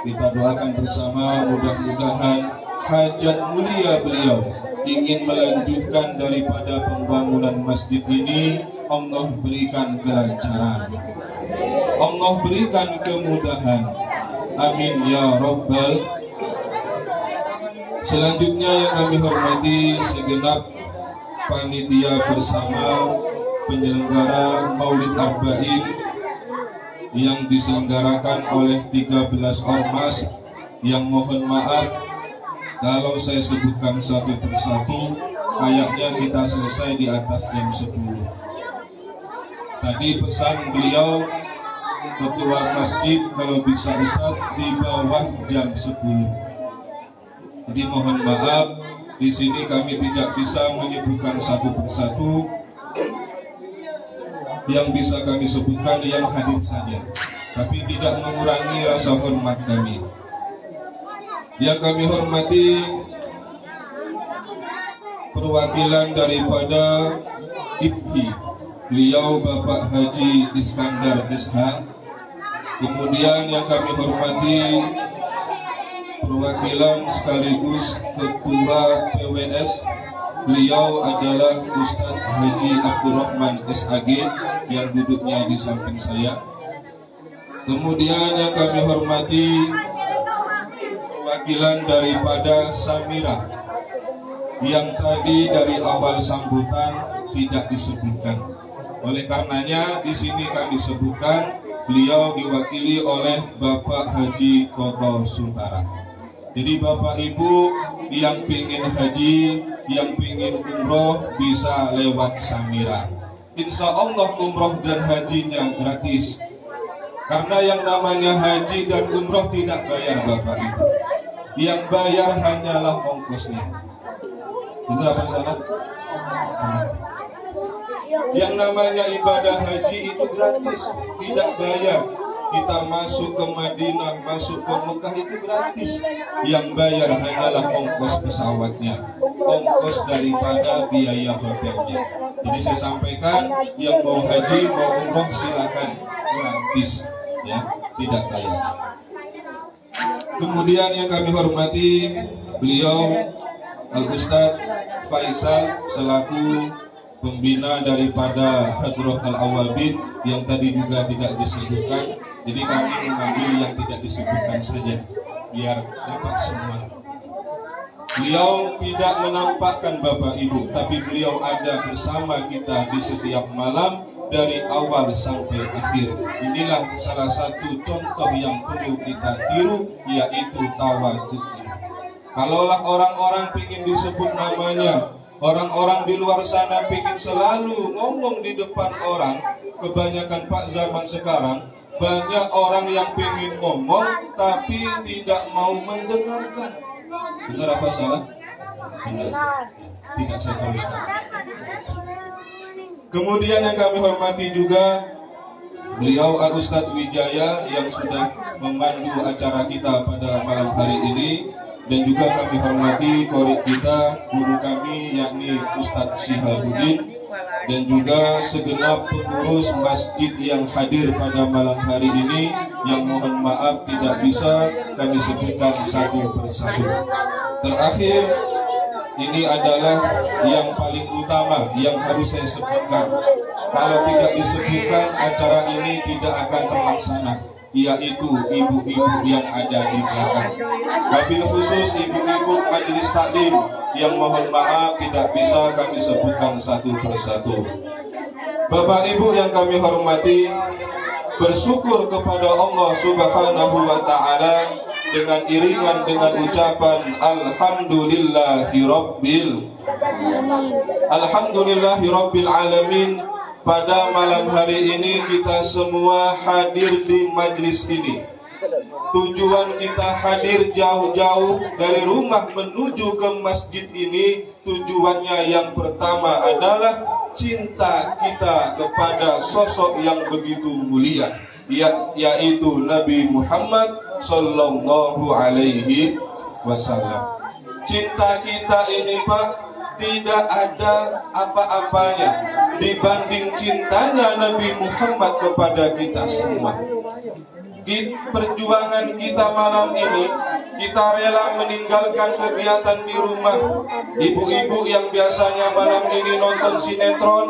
Kita doakan bersama, mudah-mudahan hajat mulia beliau ingin melanjutkan daripada pembangunan masjid ini, Allah berikan kelancaran, Allah berikan kemudahan. Amin ya Rabbal. Selanjutnya yang kami hormati segenap panitia bersama penyelenggara Maulid Arba'in yang diselenggarakan oleh 13 ormas, yang mohon maaf kalau saya sebutkan satu persatu, kayaknya kita selesai di atas jam 10. Tadi pesan beliau ketua masjid kalau bisa Ustaz di bawah jam 10. Jadi mohon maaf, di sini kami tidak bisa menyebutkan satu persatu. Yang bisa kami sebutkan yang hadir saja, tapi tidak mengurangi rasa hormat kami. Yang kami hormati perwakilan daripada IPHI, beliau Bapak Haji Iskandar SH. Kemudian yang kami hormati perwakilan sekaligus Ketua PWS, beliau adalah Ustadz Haji Abdurrahman SAG yang duduknya di samping saya. Kemudian yang kami hormati perwakilan daripada Samira yang tadi dari awal sambutan tidak disebutkan. Oleh karenanya di sini kami sebutkan, beliau diwakili oleh Bapak Haji Koto Suntara. Jadi Bapak Ibu yang pingin haji, yang pingin umroh bisa lewat Samira. Insya Allah umroh dan hajinya gratis. Karena yang namanya haji dan umroh tidak bayar Bapak Ibu. Yang bayar hanyalah ongkosnya. Benar apa salah? Yang namanya ibadah haji itu gratis, tidak bayar. Kita masuk ke Madinah, masuk ke Mekah itu gratis. Yang bayar hanyalah ongkos pesawatnya, ongkos daripada biaya hotelnya. Jadi saya sampaikan, yang mau haji, mau umroh silakan, gratis, ya, tidak bayar. Kemudian yang kami hormati beliau Al-Ustadz Faisal selaku pembina daripada Hadroh Al-Awabin yang tadi juga tidak disebutkan. Jadi kami mengambil yang tidak disebutkan saja biar dapat semua. Beliau tidak menampakkan Bapak Ibu, tapi beliau ada bersama kita di setiap malam dari awal sampai akhir. Inilah salah satu contoh yang perlu kita tiru, yaitu tawaduknya. Kalaulah orang-orang ingin disebut namanya, orang-orang di luar sana ingin selalu ngomong di depan orang, kebanyakan Pak zaman sekarang, banyak orang yang ingin ngomong tapi tidak mau mendengarkan. Benar apa salah? Benar. Tidak saya tuliskan. Kemudian yang kami hormati juga beliau Al-Ustadz Wijaya yang sudah memandu acara kita pada malam hari ini. Dan juga kami hormati korik kita, guru kami yakni Ustadz Sihabuddin, dan juga segenap pengurus masjid yang hadir pada malam hari ini, yang mohon maaf tidak bisa kami sebutkan satu persatu. Terakhir, ini adalah yang paling utama yang harus saya sebutkan. Kalau tidak disebutkan, acara ini tidak akan terlaksana, yaitu ibu-ibu yang ada di belakang. Wabil khusus ibu-ibu majelis taklim yang mohon maaf tidak bisa kami sebutkan satu persatu. Bapak Ibu yang kami hormati, bersyukur kepada Allah Subhanahu wa Ta'ala dengan iringan dengan ucapan Alhamdulillahirabbil alamin. Pada malam hari ini kita semua hadir di majlis ini. Tujuan kita hadir jauh-jauh dari rumah menuju ke masjid ini, tujuannya yang pertama adalah cinta kita kepada sosok yang begitu mulia, yaitu Nabi Muhammad Sallallahu Alaihi Wasallam. Cinta kita ini Pak tidak ada apa-apanya dibanding cintanya Nabi Muhammad kepada kita semua. Di perjuangan kita malam ini, kita rela meninggalkan kegiatan di rumah. Ibu-ibu yang biasanya malam ini nonton sinetron,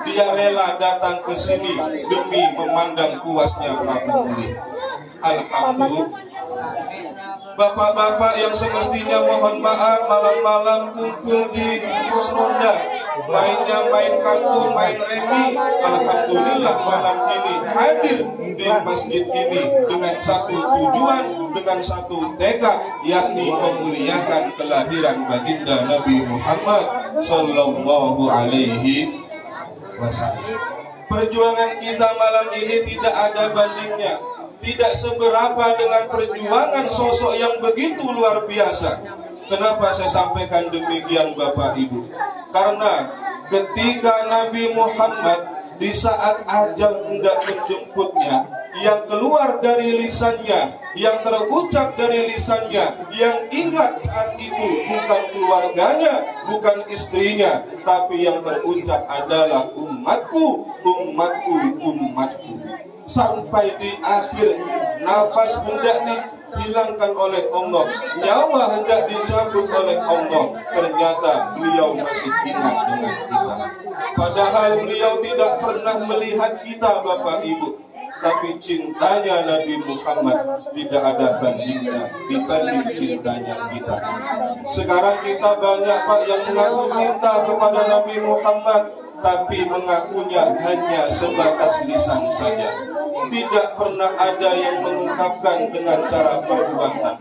dia rela datang ke sini demi memandang puasnya Prabu Muli. Alhamdulillah. Bapak-bapak yang semestinya mohon maaf malam-malam kumpul di pos ronda, mainnya main kartu, main remi, alhamdulillah malam ini hadir di masjid ini dengan satu tujuan, dengan satu tekad, yakni memuliakan kelahiran baginda Nabi Muhammad Sallallahu Alaihi Wasallam. Perjuangan kita malam ini tidak ada bandingnya, tidak seberapa dengan perjuangan sosok yang begitu luar biasa. Kenapa saya sampaikan demikian Bapak Ibu? Karena ketika Nabi Muhammad di saat ajal hendak menjemputnya, yang keluar dari lisannya, yang terucap dari lisannya, yang ingat saat itu bukan keluarganya, bukan istrinya, tapi yang terucap adalah umatku, umatku, umatku. Sampai di akhir nafas hendak dihilangkan oleh Allah, nyawa hendak dicabut oleh Allah, ternyata beliau masih ingat dengan kita. Padahal beliau tidak pernah melihat kita Bapak Ibu, tapi cintanya Nabi Muhammad tidak ada bandingnya dibanding cintanya kita. Sekarang kita banyak Pak yang mengaku cinta kepada Nabi Muhammad, tapi mengakunya hanya sebatas lisan saja. Tidak pernah ada yang mengungkapkan dengan cara perbuatan.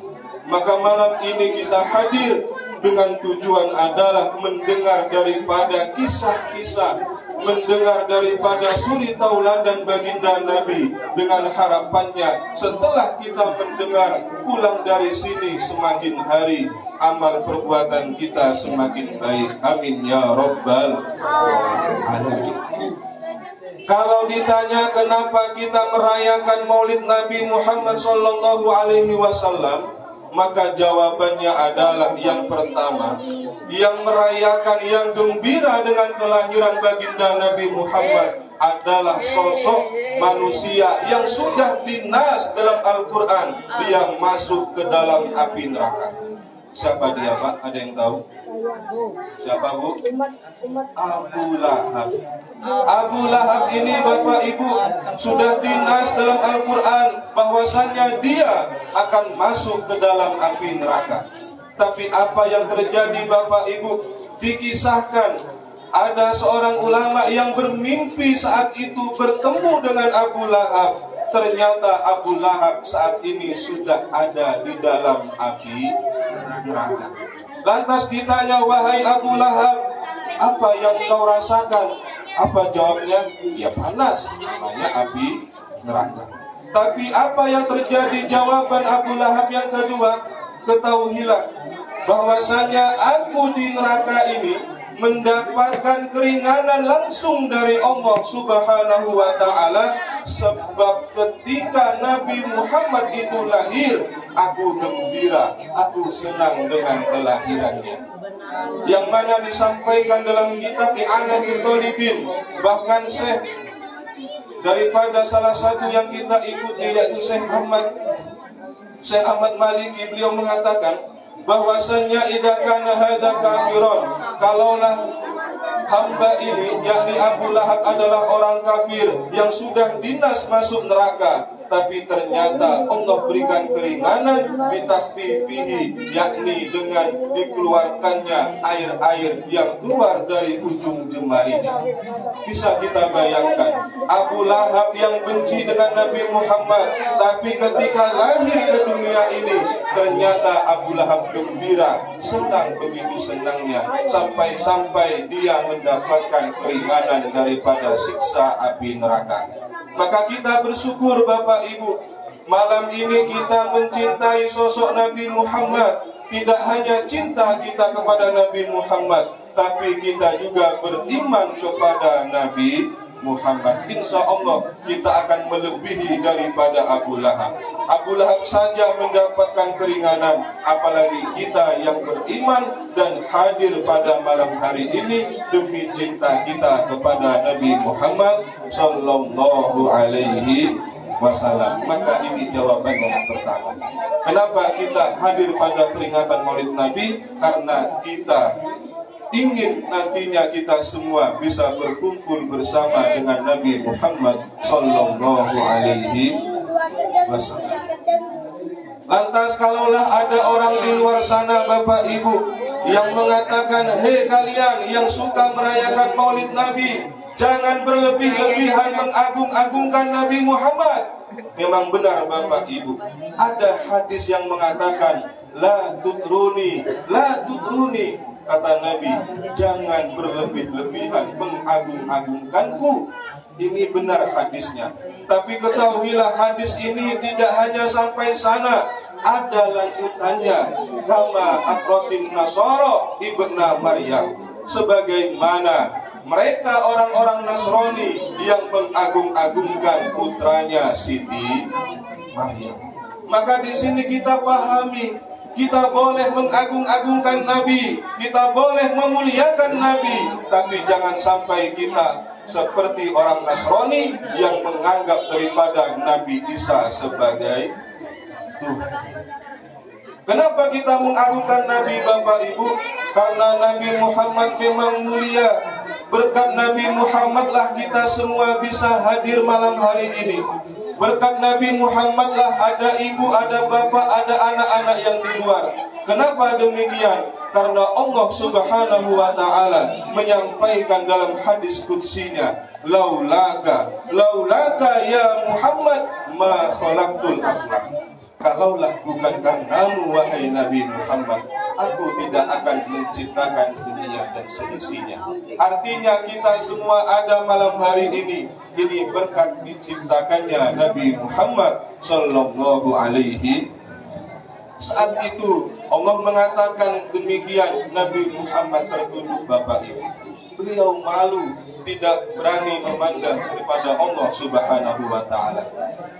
Maka malam ini kita hadir dengan tujuan adalah mendengar daripada kisah-kisah, mendengar daripada suri tauladan baginda Nabi, dengan harapannya setelah kita mendengar pulang dari sini semakin hari amal perbuatan kita semakin baik. Amin ya Rabbal Alamin. Kalau ditanya kenapa kita merayakan Maulid Nabi Muhammad Sallallahu Alaihi Wasallam, maka jawabannya adalah yang pertama, yang merayakan, yang gembira dengan kelahiran baginda Nabi Muhammad adalah sosok manusia yang sudah dinas dalam Al-Quran, dia masuk ke dalam api neraka. Siapa dia Pak? Ada yang tahu? Siapa Bu? Abu Lahab. Abu Lahab ini Bapak Ibu sudah dinas dalam Al-Quran bahwasannya dia akan masuk ke dalam api neraka. Tapi apa yang terjadi Bapak Ibu? Dikisahkan ada seorang ulama yang bermimpi saat itu bertemu dengan Abu Lahab. Ternyata Abu Lahab saat ini sudah ada di dalam api neraka. Lantas ditanya, wahai Abu Lahab, apa yang kau rasakan? Apa jawabnya? Ya panas, namanya api neraka. Tapi apa yang terjadi? Jawaban Abu Lahab yang kedua, ketahuilah bahwasanya aku di neraka ini mendapatkan keringanan langsung dari Allah Subhanahu wa Ta'ala, sebab ketika Nabi Muhammad itu lahir, aku gembira, aku senang dengan kelahirannya. Yang mana disampaikan dalam kitab I'anatul Talibin, bahkan Syekh daripada salah satu yang kita ikuti yaitu Syekh Ahmad Maliki, beliau mengatakan bahwasanya idza kana hadza kafiron, kalaulah hamba ini yakni Abu Lahab adalah orang kafir yang sudah dinas masuk neraka, tapi ternyata Allah berikan keringanan bitahfifihi, yakni dengan dikeluarkannya air-air yang keluar dari ujung jemarinya. Bisa kita bayangkan Abu Lahab yang benci dengan Nabi Muhammad, tapi ketika lahir ke dunia ini ternyata Abu Lahab gembira, senang, begitu senangnya, sampai-sampai dia mendapatkan keringanan daripada siksa api neraka. Maka kita bersyukur Bapak Ibu, malam ini kita mencintai sosok Nabi Muhammad. Tidak hanya cinta kita kepada Nabi Muhammad, tapi kita juga beriman kepada Nabi Muhammad. Insya Allah kita akan melebihi daripada Abu Lahab. Abu Lahab saja mendapatkan keringanan, apalagi kita yang beriman dan hadir pada malam hari ini demi cinta kita kepada Nabi Muhammad Sallallahu Alaihi Wasallam. Maka ini jawabannya yang pertama. Kenapa kita hadir pada peringatan Maulid Nabi? Karena kita ingin nantinya kita semua bisa berkumpul bersama dengan Nabi Muhammad Sallallahu Alaihi Wasallam. Lantas kalaulah ada orang di luar sana, Bapak Ibu, yang mengatakan, hei kalian yang suka merayakan Maulid Nabi, jangan berlebih-lebihan mengagung-agungkan Nabi Muhammad. Memang benar Bapak Ibu, ada hadis yang mengatakan, la tutruni, kata Nabi, jangan berlebih-lebihan mengagung-agungkanku. Ini benar hadisnya. Tapi ketahuilah hadis ini tidak hanya sampai sana, ada lanjutannya. Kama akrotin Nasoro ibna Maryam, sebagaimana mereka orang-orang Nasrani yang mengagung-agungkan putranya Siti Maryam. Maka di sini kita pahami, kita boleh mengagung-agungkan Nabi, kita boleh memuliakan Nabi, tapi jangan sampai kita seperti orang Nasrani yang menganggap daripada Nabi Isa sebagai Tuhan. Kenapa kita mengagungkan Nabi, Bapak Ibu? Karena Nabi Muhammad memang mulia. Berkat Nabi Muhammad lah kita semua bisa hadir malam hari ini. Berkat Nabi Muhammad lah ada ibu, ada bapak, ada anak-anak yang di luar. Kenapa demikian? Karena Allah Subhanahu wa Ta'ala menyampaikan dalam hadis qudsinya, laulaka ya Muhammad ma khalaqtul aflak. Kalaulah bukan karenamu wahai Nabi Muhammad, aku tidak akan menciptakan dunia dan seisinya. Artinya kita semua ada malam hari ini berkat diciptakannya Nabi Muhammad Sallallahu Alaihi. Saat itu Allah mengatakan demikian, Nabi Muhammad tertunduk, Bapak Ibu. Beliau malu, tidak berani memandang kepada Allah Subhanahu wa Ta'ala.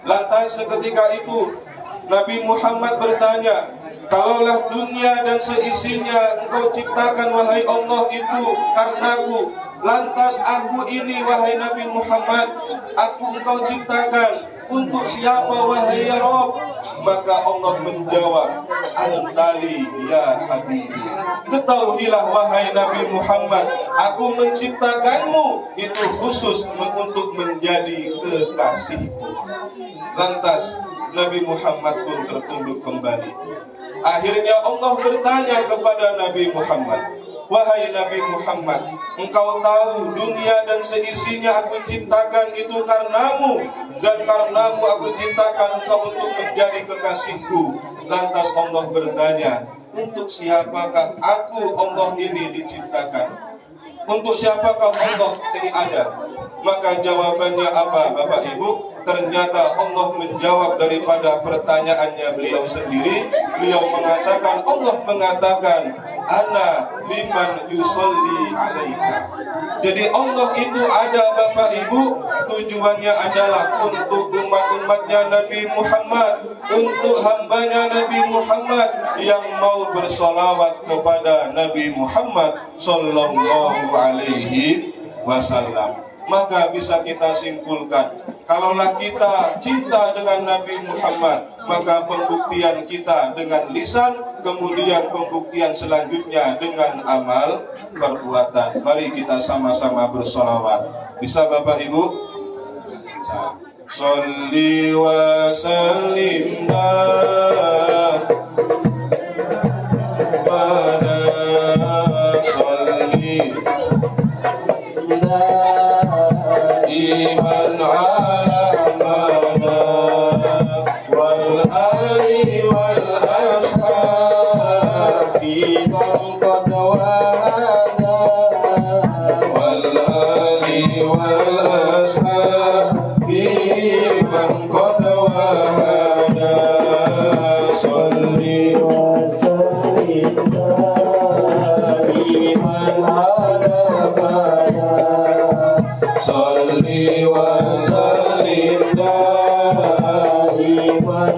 Lantas seketika itu Nabi Muhammad bertanya, kalaulah dunia dan seisinya engkau ciptakan wahai Allah itu karenaku, lantas aku ini wahai Nabi Muhammad, aku engkau ciptakan untuk siapa wahai ya Rabb? Maka Allah menjawab, antali ya Habibi. Ketahuilah wahai Nabi Muhammad, aku menciptakanmu itu khusus untuk menjadi kekasihku. Lantas Nabi Muhammad pun tertunduk kembali. Akhirnya Allah bertanya kepada Nabi Muhammad, wahai Nabi Muhammad, engkau tahu dunia dan seisinya aku ciptakan itu karenamu, dan karenamu aku ciptakan engkau untuk menjadi kekasihku. Lantas Allah bertanya, untuk siapakah aku Allah ini diciptakan? Untuk siapakah Allah ini ada? Maka jawabannya apa, Bapak Ibu? Ternyata Allah menjawab daripada pertanyaannya beliau sendiri. Beliau mengatakan, Allah mengatakan, ana liman yusolli alaika. Jadi Allah itu ada, Bapak Ibu, tujuannya adalah untuk umat-umatnya Nabi Muhammad, untuk hambanya Nabi Muhammad yang mau bersolawat kepada Nabi Muhammad Sallallahu Alaihi Wasallam. Maka bisa kita simpulkan, kalaulah kita cinta dengan Nabi Muhammad, maka pembuktian kita dengan lisan, kemudian pembuktian selanjutnya dengan amal perbuatan. Mari kita sama-sama bersolawat. Bisa Bapak Ibu? Sholli wa sallim iman alamana wal ali wal ashabi man qad wahada wal ali wal ashabi man qad wahada sholli wa sallim iman alamana Salli wa sallim daiman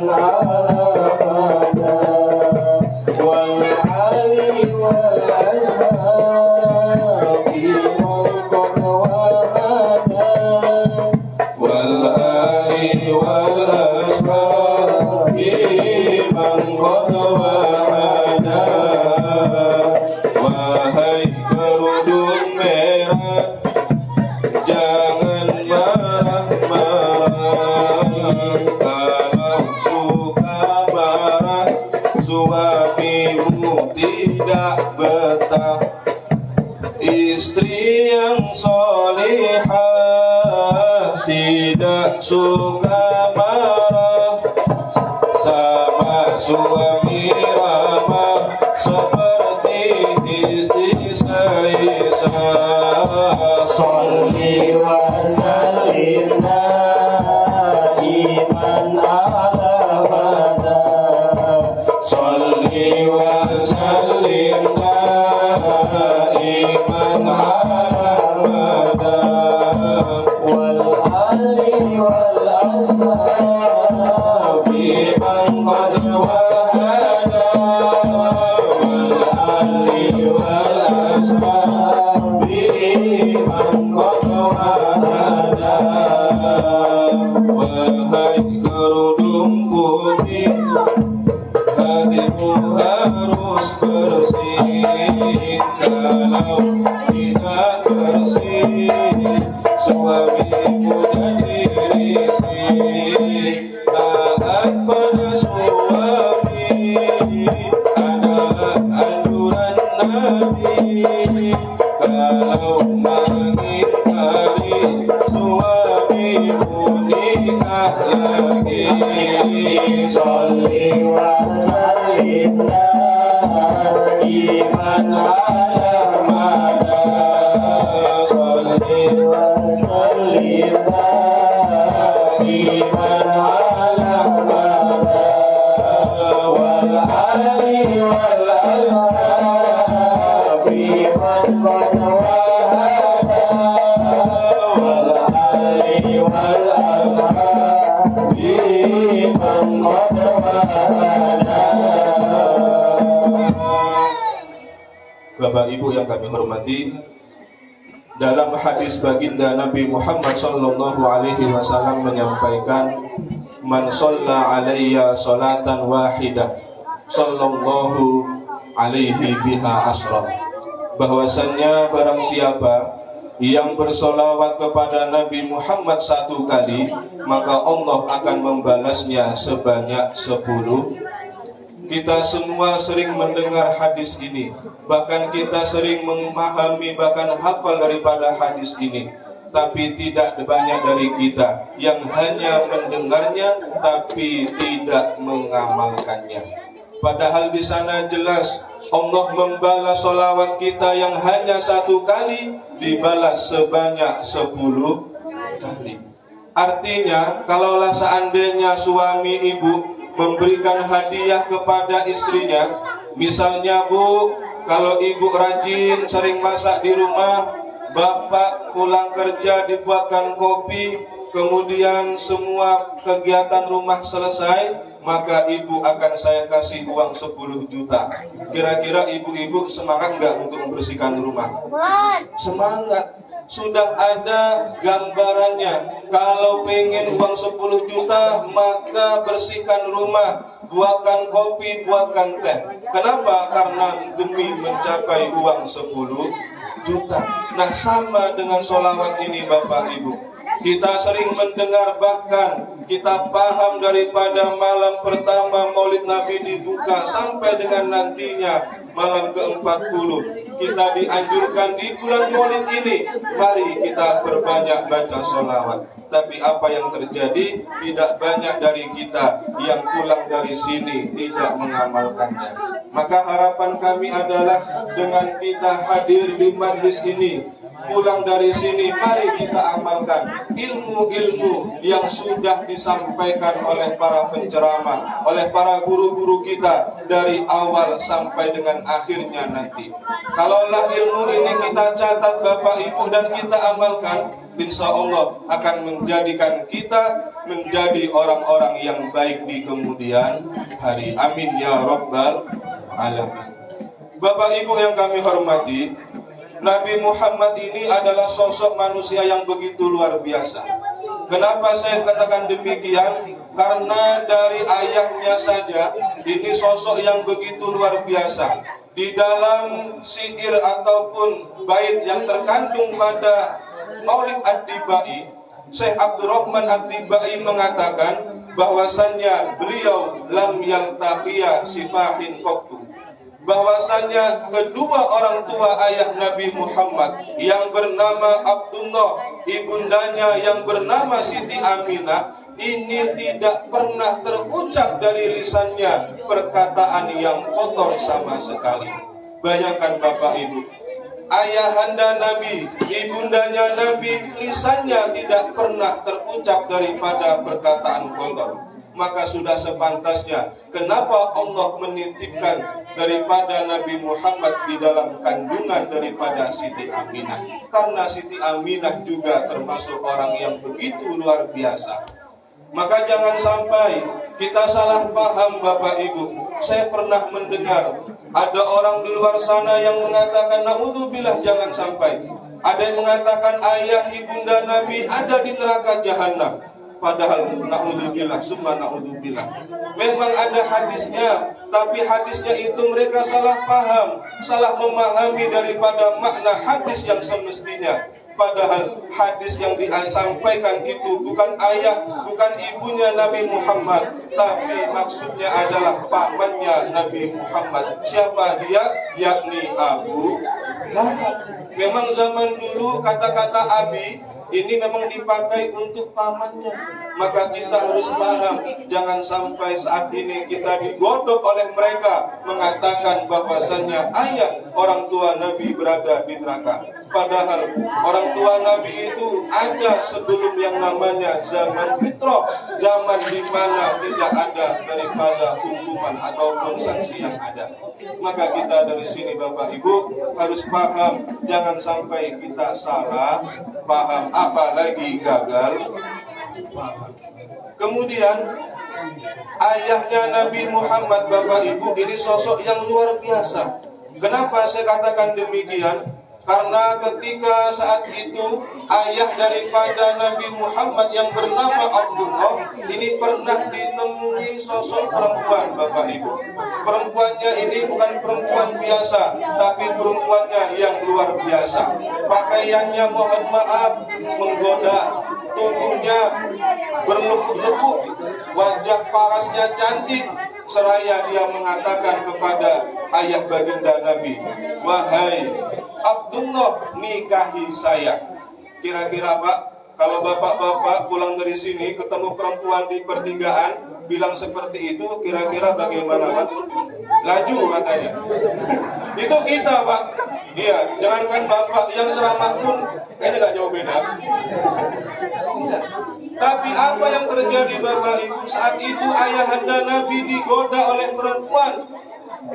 ala والعلي والأصحاب من قد وهدى والآل والأصحاب من قد وهدى Wahai kerudung merah, jangan marah-marah. Kalau suka marah, suamimu tidak betah. Istri yang solihah tidak suka marah, sama suami ramah seperti istri Aisyah. Sholli wa sallim daiman ala mada. Sholli wa sallim daiman ala mada. Wal ali wal ashabi man qad wahada. Wal ali wal ashabi man qad wahada. Wahai kerudung putih, hatimu harus bersih. Kalau tidak bersih, suamimu jadi risih. Taat pada suami adalah anjuran Nabi. Kalau mengingkari suamimu, nikah lagi. Sholli wa sallim daiman ala mada. Sholli wa sallim daiman ala mada. Wal ali wal ashabi man qad wahada. Wal ali wal ashabi man qad wahada. Bapak Ibu yang kami hormati, dalam hadis baginda Nabi Muhammad sallallahu alaihi wasallam menyampaikan, man shalla alayya salatan wahidah sallallahu alaihi biha asra. Bahwasannya barang siapa yang bersolawat kepada Nabi Muhammad 1 kali, maka Allah akan membalasnya sebanyak 10. Kita semua sering mendengar hadis ini, bahkan kita sering memahami, bahkan hafal daripada hadis ini. Tapi tidak banyak dari kita yang hanya mendengarnya tapi tidak mengamalkannya. Padahal di sana jelas Allah membalas solawat kita yang hanya 1 kali dibalas sebanyak 10 kali. Artinya, kalaulah seandainya suami ibu memberikan hadiah kepada istrinya, misalnya, Bu, kalau ibu rajin sering masak di rumah, bapak pulang kerja dibuatkan kopi, kemudian semua kegiatan rumah selesai, maka ibu akan saya kasih uang 10 juta. Kira-kira ibu-ibu semangat nggak untuk membersihkan rumah? Semangat. Sudah ada gambarannya. Kalau pengen uang 10 juta, maka bersihkan rumah, buatkan kopi, buatkan teh. Kenapa? Karena demi mencapai uang 10 juta. Nah, sama dengan sholawat ini Bapak Ibu. Kita sering mendengar, bahkan kita paham daripada malam pertama Maulid Nabi dibuka sampai dengan nantinya malam ke-40. Kita dianjurkan di bulan Maulid ini, mari kita perbanyak baca sholawat. Tapi apa yang terjadi? Tidak banyak dari kita yang pulang dari sini tidak mengamalkannya. Maka harapan kami adalah dengan kita hadir di majlis ini, pulang dari sini, mari kita amalkan ilmu-ilmu yang sudah disampaikan oleh para penceramah, oleh para guru-guru kita dari awal sampai dengan akhirnya nanti. Kalaulah ilmu ini kita catat Bapak Ibu dan kita amalkan, insya Allah akan menjadikan kita menjadi orang-orang yang baik di kemudian hari. Amin ya Rabbal Alamin. Bapak Ibu yang kami hormati, Nabi Muhammad ini adalah sosok manusia yang begitu luar biasa. Kenapa saya katakan demikian? Karena dari ayahnya saja ini sosok yang begitu luar biasa. Di dalam syair ataupun bait yang terkandung pada Maulid Ad-Dibai, Syekh Abdurrahman Ad-Dibai mengatakan bahwasannya beliau lam yaltaqiya sifahin qattu, bahwasanya kedua orang tua ayah Nabi Muhammad yang bernama Abdullah, ibundanya yang bernama Siti Aminah, ini tidak pernah terucap dari lisannya perkataan yang kotor sama sekali. Bayangkan Bapak Ibu, ayahanda Nabi, ibundanya Nabi, lisannya tidak pernah terucap daripada perkataan kotor. Maka sudah sepantasnya kenapa Allah menitipkan daripada Nabi Muhammad di dalam kandungan daripada Siti Aminah. Karena Siti Aminah juga termasuk orang yang begitu luar biasa. Maka jangan sampai kita salah paham Bapak Ibu. Saya pernah mendengar ada orang di luar sana yang mengatakan naudzubillah, jangan sampai. Ada yang mengatakan ayah ibunda Nabi ada di neraka jahanam. Padahal naudzubillah, summa naudzubillah. Memang ada hadisnya, tapi hadisnya itu mereka salah paham, salah memahami daripada makna hadis yang semestinya. Padahal hadis yang disampaikan itu bukan ayah, bukan ibunya Nabi Muhammad, tapi maksudnya adalah pamannya Nabi Muhammad. Siapa dia? Yakni Abu Lahab. Memang zaman dulu kata-kata abi ini memang dipakai untuk pamannya. Maka kita harus paham, jangan sampai saat ini kita digodok oleh mereka mengatakan bahwasannya ayah orang tua Nabi berada di neraka. Padahal orang tua Nabi itu ada sebelum yang namanya zaman fitrah, zaman di mana tidak ada daripada hukuman ataupun sanksi yang ada. Maka kita dari sini Bapak Ibu harus paham, jangan sampai kita salah paham, apalagi gagal paham. Kemudian ayahnya Nabi Muhammad Bapak Ibu ini sosok yang luar biasa. Kenapa saya katakan demikian? Karena ketika saat itu ayah daripada Nabi Muhammad yang bernama Abdullah ini pernah ditemui sosok perempuan Bapak Ibu. Perempuannya ini bukan perempuan biasa, tapi perempuannya yang luar biasa. Pakaiannya mohon maaf menggoda, tubuhnya berlekuk-lekuk, wajah parasnya cantik. Seraya dia mengatakan kepada ayah baginda Nabi, wahai Abdullah, nikahi saya. Kira-kira Pak, kalau bapak-bapak pulang dari sini ketemu perempuan di pertigaan bilang seperti itu, kira-kira bagaimana Pak? Laju katanya. Itu kita Pak. Iya, jangankan bapak yang ceramah pun kayaknya gak jauh beda. Iya. Tapi apa yang terjadi Bapak Ibu? Saat itu ayahanda Nabi digoda oleh perempuan.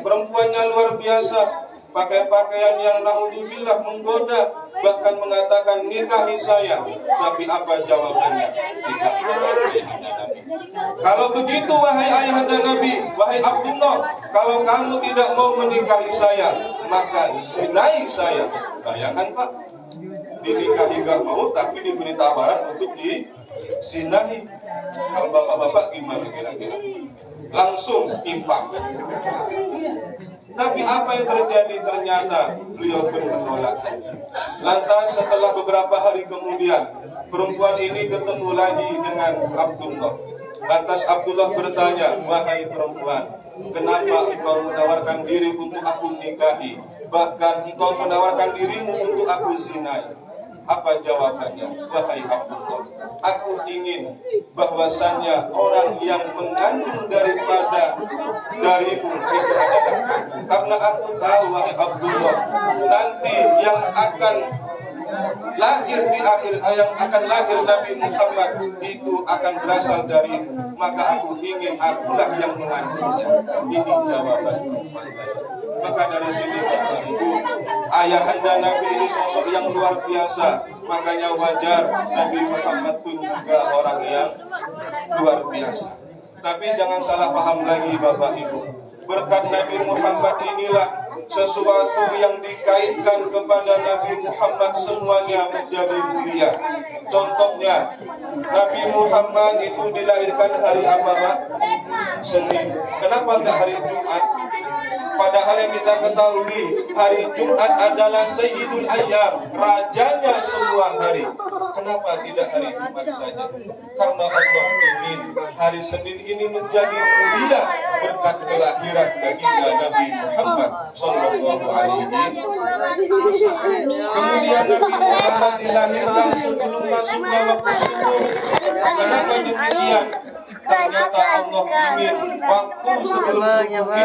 Perempuannya luar biasa, pakai pakaian yang naudzubillah menggoda, bahkan mengatakan nikahi saya. Tapi apa jawabannya? Tidak ayahanda Nabi. Kalau begitu wahai ayahanda Nabi, wahai Abdullah, kalau kamu tidak mau menikahi saya, maka zinai saya. Bayangkan Pak, dinikahi gak mau tapi diberi tawaran untuk disinahi. Kalau bapak-bapak gimana kira-kira? Langsung timpang. Tapi apa yang terjadi? Ternyata beliau pun menolak. Lantas setelah beberapa hari kemudian perempuan ini ketemu lagi dengan Abdullah. Lantas Abdullah bertanya, wahai perempuan, kenapa engkau menawarkan diri untuk aku nikahi? Bahkan engkau menawarkan dirimu untuk aku zinai. Apa jawabannya? Wahai Abdullah, aku ingin bahwasannya orang yang mengandung daripada darimu itu adalah, karena aku tahu wahai Abdullah, nanti yang akan lahir di akhir, yang akan lahir Nabi Muhammad itu akan berasal darimu. Maka aku ingin akulah yang mengandungnya. Ini jawaban perempuan tadi. Maka dari sini Bapak Ibu, ayahanda Nabi ini sosok yang luar biasa. Makanya wajar Nabi Muhammad pun juga orang yang luar biasa. Tapi jangan salah paham lagi Bapak Ibu. Berkat Nabi Muhammad inilah sesuatu yang dikaitkan kepada Nabi Muhammad semuanya menjadi mulia. Contohnya, Nabi Muhammad itu dilahirkan hari apa, Pak? Senin. Kenapa enggak hari Jumat? Padahal yang kita ketahui, hari Jumat adalah Sayyidul Ayyam, rajanya semua hari. Kenapa tidak hari Jumat saja? Karena Allah ingin hari Senin ini menjadi mulia berkat kelahiran baginda Nabi Muhammad Sallallahu Alaihi Wasallam. Kemudian Nabi Muhammad dilahirkan sebelum masuknya waktu subuh. Kenapa demikian? Ternyata Allah ingin waktu sebelum subuh ini